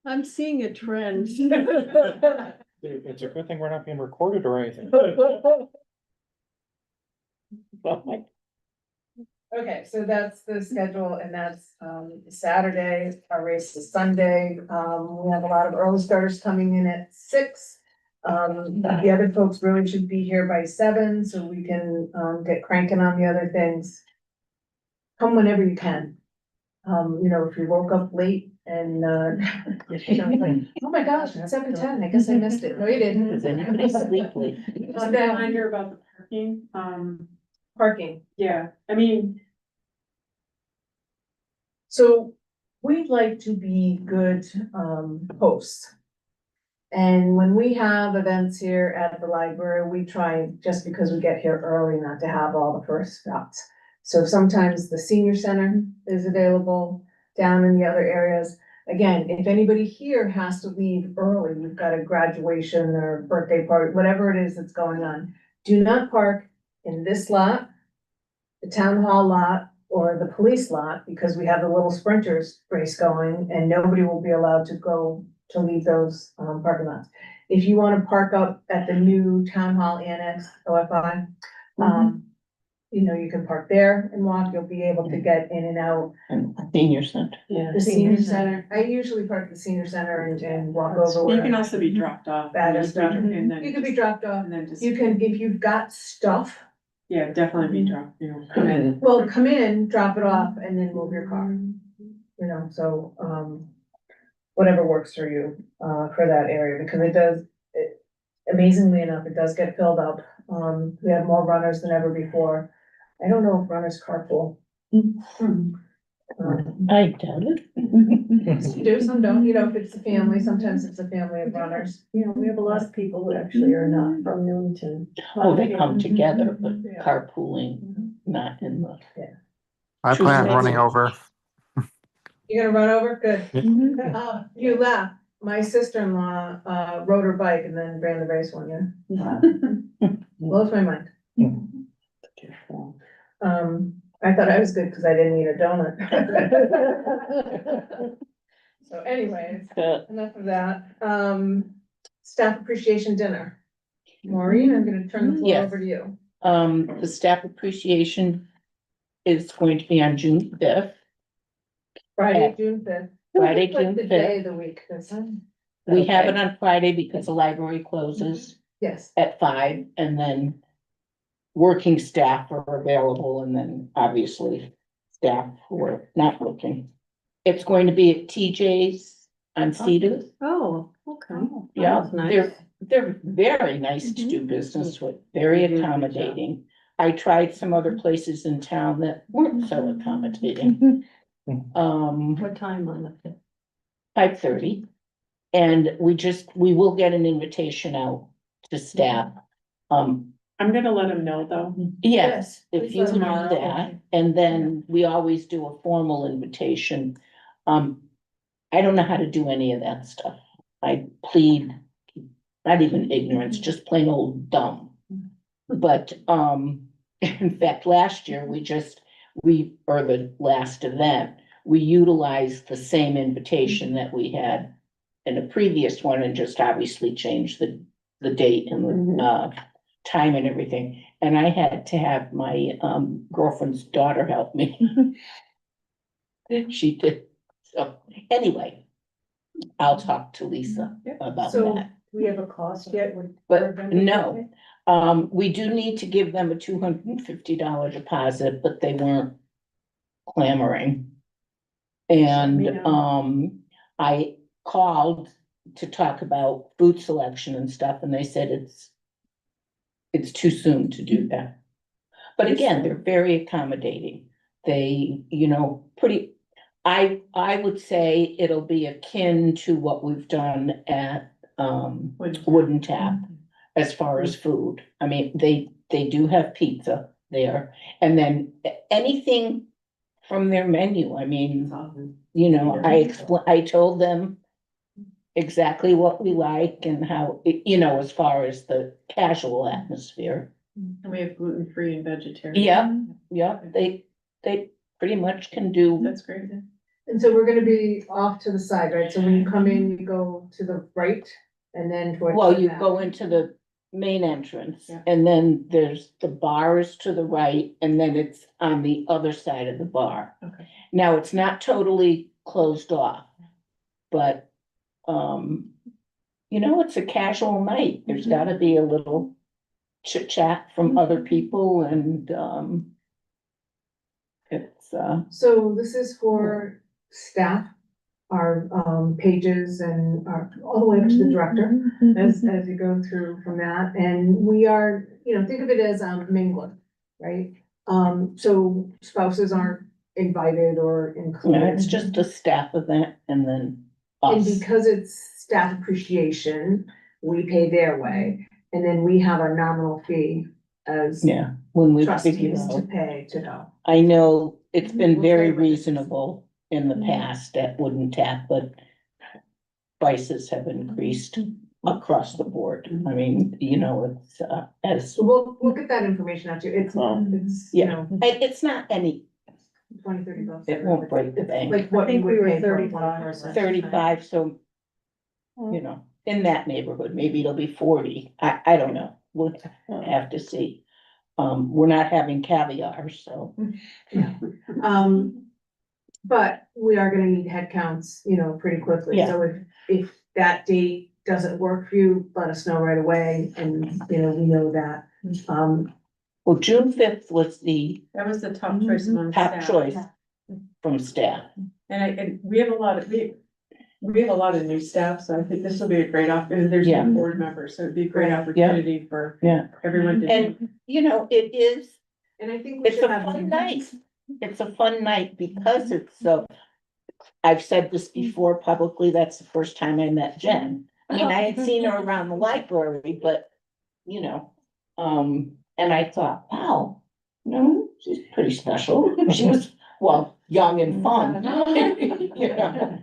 I'm seeing a trend. It's a good thing we're not being recorded or anything. Okay, so that's the schedule and that's Saturday, our race is Sunday. We have a lot of early starters coming in at 6. The other folks really should be here by 7, so we can get cranking on the other things. Come whenever you can. If you woke up late and like, oh my gosh, it's 7:10, I guess I missed it. No, you didn't. Does anybody sleep late? Just a reminder about the parking. Parking. Yeah, I mean, So we'd like to be good hosts. And when we have events here at the library, we try, just because we get here early, not to have all the first spots. So sometimes the senior center is available down in the other areas. Again, if anybody here has to leave early, you've got a graduation or birthday party, whatever it is that's going on, do not park in this lot, the town hall lot, or the police lot, because we have the little sprinters race going and nobody will be allowed to leave those parking lots. If you wanna park up at the new town hall annex, OFI, you can park there and walk, you'll be able to get in and out. And senior center. Yeah. The senior center, I usually park at the senior center and walk over. You where can also be dropped off. Bad stuff. And then. You can be dropped off, And then just, you can, if you've got stuff, yeah, definitely be dropped, come in. well, come in, drop it off, and then move your car. So, whatever works for you, for that area, because amazingly enough, it does get filled up. We have more runners than ever before. I don't know if runners carpool. I doubt it. Some do, some don't, if it's a family, sometimes it's a family of runners. We have a lot of people who actually are not from Newington. Oh, they come together, but Yeah. carpooling, not in the. I plan on Trustees. running over. You're gonna run over? Good. You laugh. My sister-in-law, rode her bike and then ran the race one year. Blows my mind. I thought I was good because I didn't eat a donut. So anyways, enough of that. Staff appreciation dinner. Maureen, I'm gonna turn the floor Yes. over to you. The staff appreciation is going to be on June 5th. Friday, June 5th. Friday, Like June the 5th. day of the week. We have it on Friday because the library closes Yes. at 5, and then working staff are available, and then obviously staff who are not working. It's going to be at TJ's on Cedar. Oh, okay. Yeah, That's nice. they're very nice to do business with, very accommodating. I tried some other places in town that weren't so accommodating. What time on it? 5:30. And we will get an invitation out to staff. I'm gonna let them know though. Yes, if please you let can do them know. that, and then we always do a formal invitation. I don't know how to do any of that stuff. I plead, not even ignorance, just plain old dumb. But, in fact, last year, or the last event, we utilized the same invitation that we had in a previous one and just obviously changed the date and the, time and everything. And I had to have my, girlfriend's daughter help me. She did. So anyway, I'll talk to Lisa about So that. Do we have a cost yet? But no, we do need to give them a $250 deposit, but they weren't clamoring. And, I called to talk about food selection and stuff, and they said it's too soon to do that. But again, they're very accommodating. They, I would say it'll be akin to what we've done at, Wooden Tap as far as food. I mean, they do have pizza there, and then anything from their menu. I mean, I told them exactly what we like and how, as far as the casual atmosphere. And we have gluten-free and vegetarian. Yeah, they pretty much can do. That's great. And so we're gonna be off to the side, right? So when you come in, you go to the right and then towards. Well, the you back. go into the main entrance, Yeah. and then there's the bars to the right, and then it's on the other side of the bar. Okay. Now, it's not totally closed off, but, it's a casual night. There's gotta be a little chit chat from other people, and, it's, So this is for staff, our pages and all the way up to the director, as you go through from that. And we are, think of it as mingling, right? So spouses aren't invited or included. it's just a staff event, and then And us. because it's staff appreciation, we pay their way, and then we have a nominal fee as Yeah, when we figure trustees to out, pay to go. I know it's been We'll very stay with it. reasonable in the past at Wooden Tap, but prices have increased across the board. I mean, it's, as, So we'll get that information out to you. It's, yeah, it's not any, 20-30 bucks. it won't break the bank. Like what I think you we would were pay for one 35. person. 35, so, in that neighborhood, maybe it'll be 40. I don't know. We'll have to see. we're not having caviar, so. But we are gonna need head counts, you know, pretty quickly, Yeah. so if that date doesn't work for you, let us know right away, and, you know, we know that. Well, June 5th was the That was the top choice among top staff. choice from staff. And we have a lot of, we have a lot of new staff, so I think this will be a great and there's Yeah. new board members, so it'd be a great Right. opportunity for Yeah. everyone to. And, you know, it is, And I think we it's should a have. fun night. It's a fun night because it's so, I've said this before publicly, that's the first time I met Jen. I mean, I had seen her around the library, but, you know, and I thought, wow, no, she's pretty special. She was, well, young and fun. You know.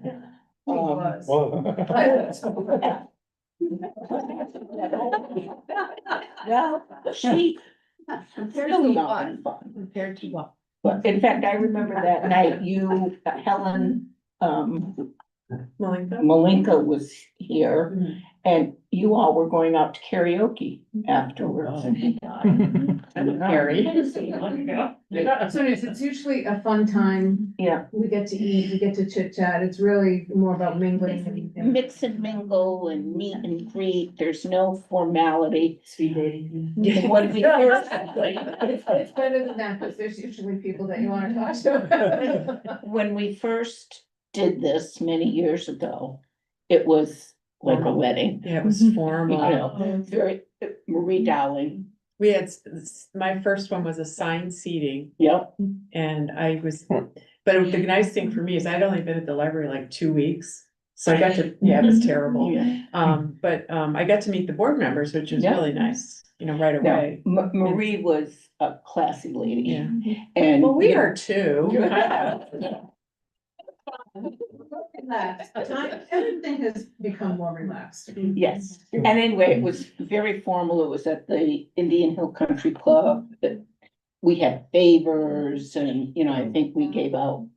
Well, she, still young and fun compared to what, but in fact, I remember that night you, Helen, Malinka was here. And you all were going out to karaoke afterwards. Harry. So it's usually a fun time, Yeah, we get to eat, we get to chit chat, it's really more about mingling and. mix and mingle and meet and greet, there's no formality. Speed dating. When we first, It's better than that, because there's usually people that you wanna talk to. when we first did this many years ago, it was like a wedding. Yeah, it was You formal. know, very, Marie Dowling, We had, my first one was assigned seating yep. and I was, but the nice thing for me is I'd only been at the library like 2 weeks. So I got to, yeah, it was terrible. Yeah. But I got to meet the board members, which was Yeah. really nice, you know, right No, away. Marie was a classy lady. Yeah. And. Well, we are too. Everything has become more relaxed. Yes, and anyway, it was very formal. It was at the Indian Hill Country Club. We had favors and, you know, I think we gave out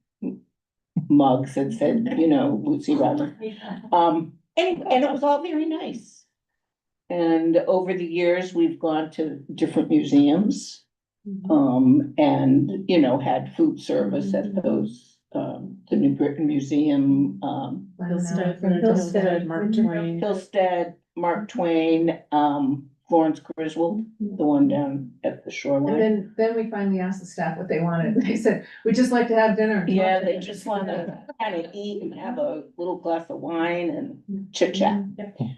mugs that said, you know, Lucy Robin. And it was all very nice. And over the years, we've gone to different museums. And, you know, had food service at those, the New Britain Museum, Hillstead, Mark Twain. Hillstead, Mark Twain, Florence Griswold, the one down at the shoreline. And then we finally asked the staff what they wanted, they said, we'd just like to have dinner. Yeah, they just wanna kind of eat and have a little glass of wine and chit chat.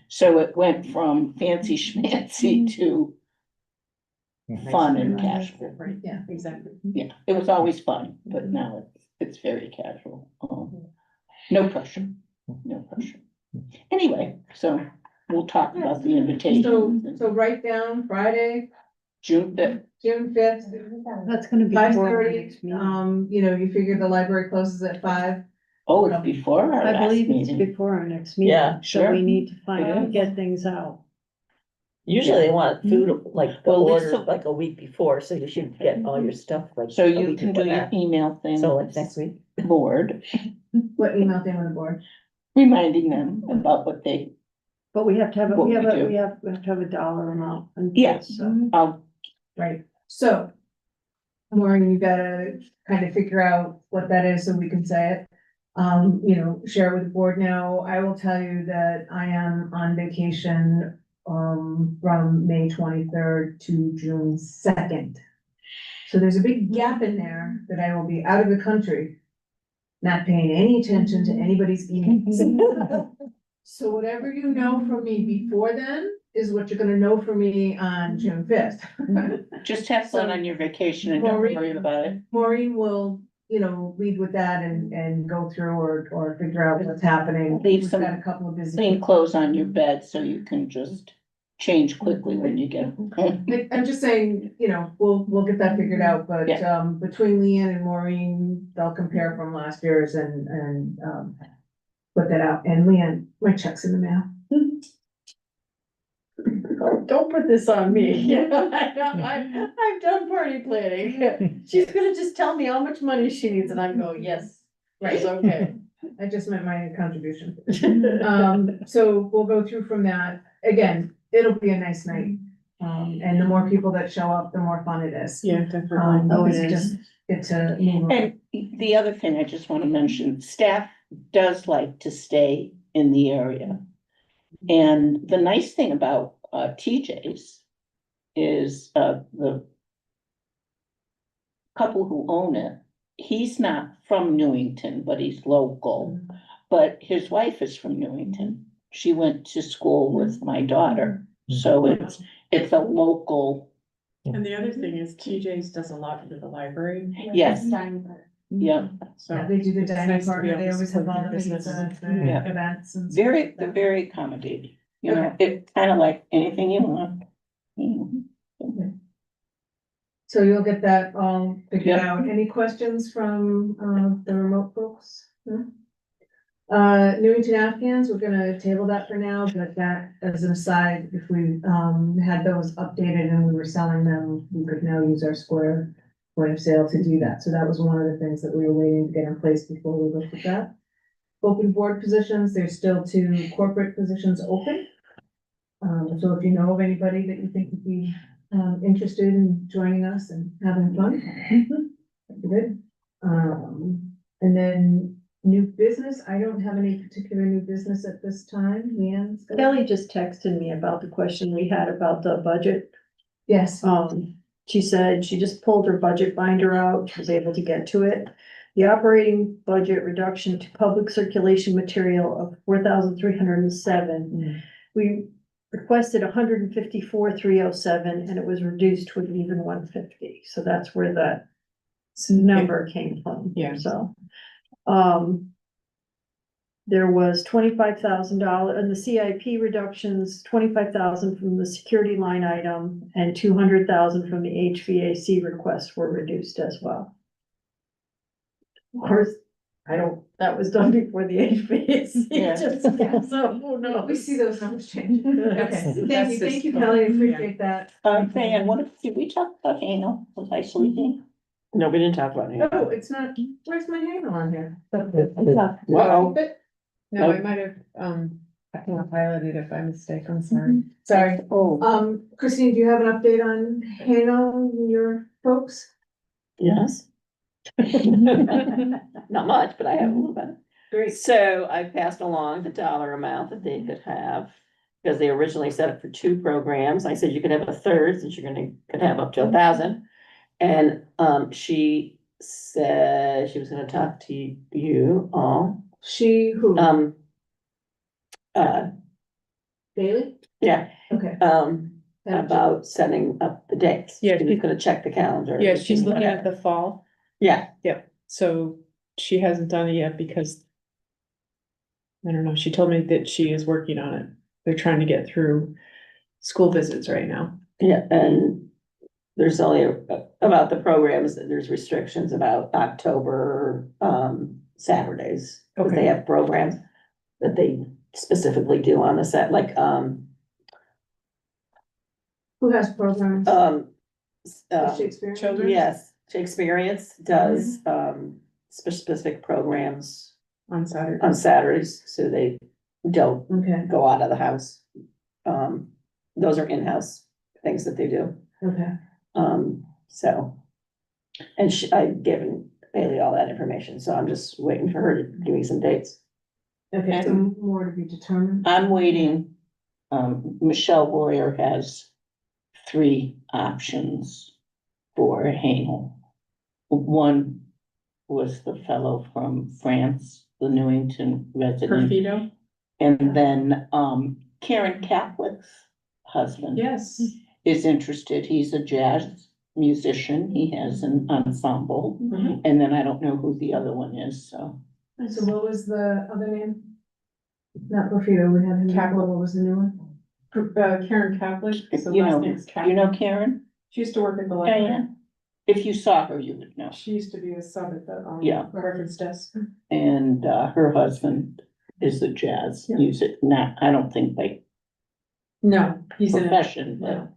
So it went from fancy schmancy to fun and casual. Yeah, exactly. Yeah, it was always fun, but now it's very casual. No pressure, no pressure. Anyway, so we'll talk about the invitation. So write down Friday, June 5th. June 5th, That's gonna be. 5:30, you know, you figure the library closes at 5. Oh, it's before our I last believe it's meeting. before our next meeting. Yeah, So sure. we need to find, get things out. Usually they want food like the Well, order Lisa- like a week before, so you should get all your stuff like. So a you week can before do your that. email thing. So like next week. Board, What email they on the board? reminding them about what they, But we have to have, What we have, we do. we have to have a dollar amount. and Yes. so- I'll, Right, so. Maureen, you gotta kind of figure out what that is so we can say it. You know, share it with the board now. I will tell you that I am on vacation, from May 23rd to June 2nd. So there's a big gap in there that I will be out of the country, not paying any attention to anybody's emails. So whatever you know from me before then is what you're gonna know from me on June 5th. just have fun on your vacation and don't worry about it. Maureen will, you know, lead with that and go through or figure out what's happening. Leave We've some got a couple of busy. Clean clothes on your bed so you can just change quickly when you get home. I'm just saying, you know, we'll get that figured out, but, Yeah. between Leanne and Maureen, they'll compare from last year's and put that out. And Leanne, my check's in the mail. Don't put this on me. I've done party planning. She's gonna just tell me how much money she needs and I'm going, yes, Right. it's okay. I just meant my contribution. So we'll go through from that. Again, it'll be a nice night. And the more people that show up, the more fun it is. Yeah, definitely. Because you just get to move around. And the other thing I just want to mention, staff does like to stay in the area. And the nice thing about TJ's is the couple who own it, he's not from Newington, but he's local. But his wife is from Newington. She went to school with my daughter, so it's a local. And the other thing is TJ's does a lot for the library, Yes, yeah, so. Yeah, they do the it's dining nice to be partner, able they to always have support all their the business. pizza, Yeah. the events and. stuff very, like they're that. very accommodating, you know, it's kind of like anything you want. So you'll get that all figured Yeah. out. Any questions from, the remote folks? No? Newington Afghans, we're gonna table that for now, but that as an aside, if we, had those updated and we were selling them, we could now use our Square point of sale to do that. So that was one of the things that we were waiting to get in place before we looked at that. Open board positions, there's still 2 corporate positions open. So if you know of anybody that you think would be, interested in joining us and having fun, that'd be good. And then new business, I don't have any particular new business at this time. Leanne's got- Kelly just texted me about the question we had about the budget. Yes, She said she just pulled her budget binder out, she was able to get to it. The operating budget reduction to public circulation material of 4,307. We requested 154,307 and it was reduced to an even 150, so that's where that number came from. Yeah. So, there was $25,000 and the CIP reductions, 25,000 from the security line item and 200,000 from the HVAC requests were reduced as well. Of course, that was done before the HVAC. Yeah. So who knows? we see those numbers change. That's- Okay, that's thank you, just- Kelly, I appreciate that. Diane, did we talk about anal? Was I sleeping? No, we didn't talk about it. Oh, it's not, where's my handle on here? Uh-oh. No, I Nope. might have, highlighted it by mistake, I'm sorry. Sorry. Oh, Christine, do you have an update on Hano and your folks? yes. Not much, but I have a little bit. Great. So I passed along the dollar amount that they could have, because they originally set it for 2 programs. I said you could have a third, since you're could have up to 1,000. And, she said she was gonna talk to you all. She, who? Bailey? Yeah, Okay. about setting up the dates. Yeah, She was gonna check the calendar. Yeah, she's looking at the fall, Yeah, so she hasn't done it yet because. I don't know, she told me that she is working on it. They're trying to get through school visits right now. yeah, and there's only about the programs, there's restrictions about October, Saturdays. Because they Okay. have programs that they specifically do on the set, like, Who has programs? Shakespeare? Children? Yes, Shakespeareans does, specific programs On Saturday. on Saturdays, so they don't Okay, go out of the house. Those are in-house things that they do, okay. so. And I've given Bailey all that information, so I'm just waiting for her to give me some dates. Okay, so more to be determined. I'm waiting, Michelle Boyer has 3 options for Hanel. One was the fellow from France, the Newington resident, Perfido? and then, Karen Kaplik's husband Yes. is interested, he's a jazz musician, he has an ensemble, Mhm. and then I don't know who the other one is, so. So what was the other name? Not Porfido, we had him before, what was the new one? Karen Catholic, so You last know, name's you know Catholic. Karen? She used to work at the Yeah, library. yeah. If you saw her, you would know. She used to be a sub at the, Yeah. records desk. And her husband is a jazz music, not, I don't think by No, he's in it. profession, but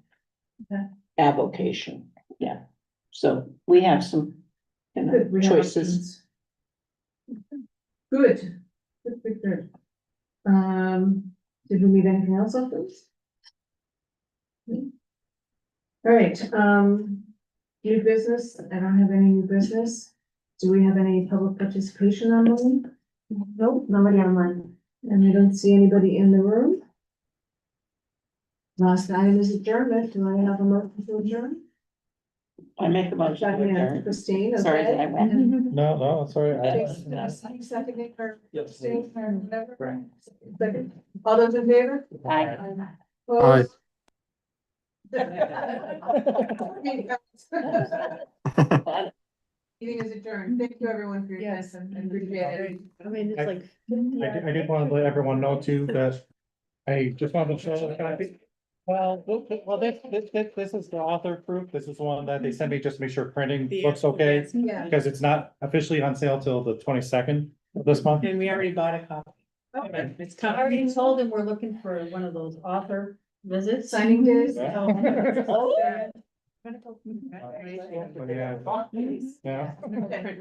Okay. avocation, yeah. So we have some, you know, Good, we have choices. options. Good, good. Did we need anything else on this? All right, new business, I don't have any new business. Do we have any public participation online? Nope, nobody online. And I don't see anybody in the room. Last item is adjournment. Do I have a motion to adjourn? I make a motion to adjourn. Christine, okay. Sorry, did I win? And No, sorry. Jason, seconding or Christine or whatever. Second. All those in favor? Aye. Opposed? Meeting is adjourned. Thank you, everyone, for your Yes. attention. I appreciate it. I mean, it's like. I did want to let everyone know too that I just wanted to show a copy. Well, this is the author proof. This is the one that they sent me just to make sure printing looks okay. Yeah. Because it's not officially on sale till the 22nd of this month. And we already bought a copy. Okay. It's I coming. already told him we're looking for one of those author visits. Signing days. Oh. Yeah. Yeah. Okay.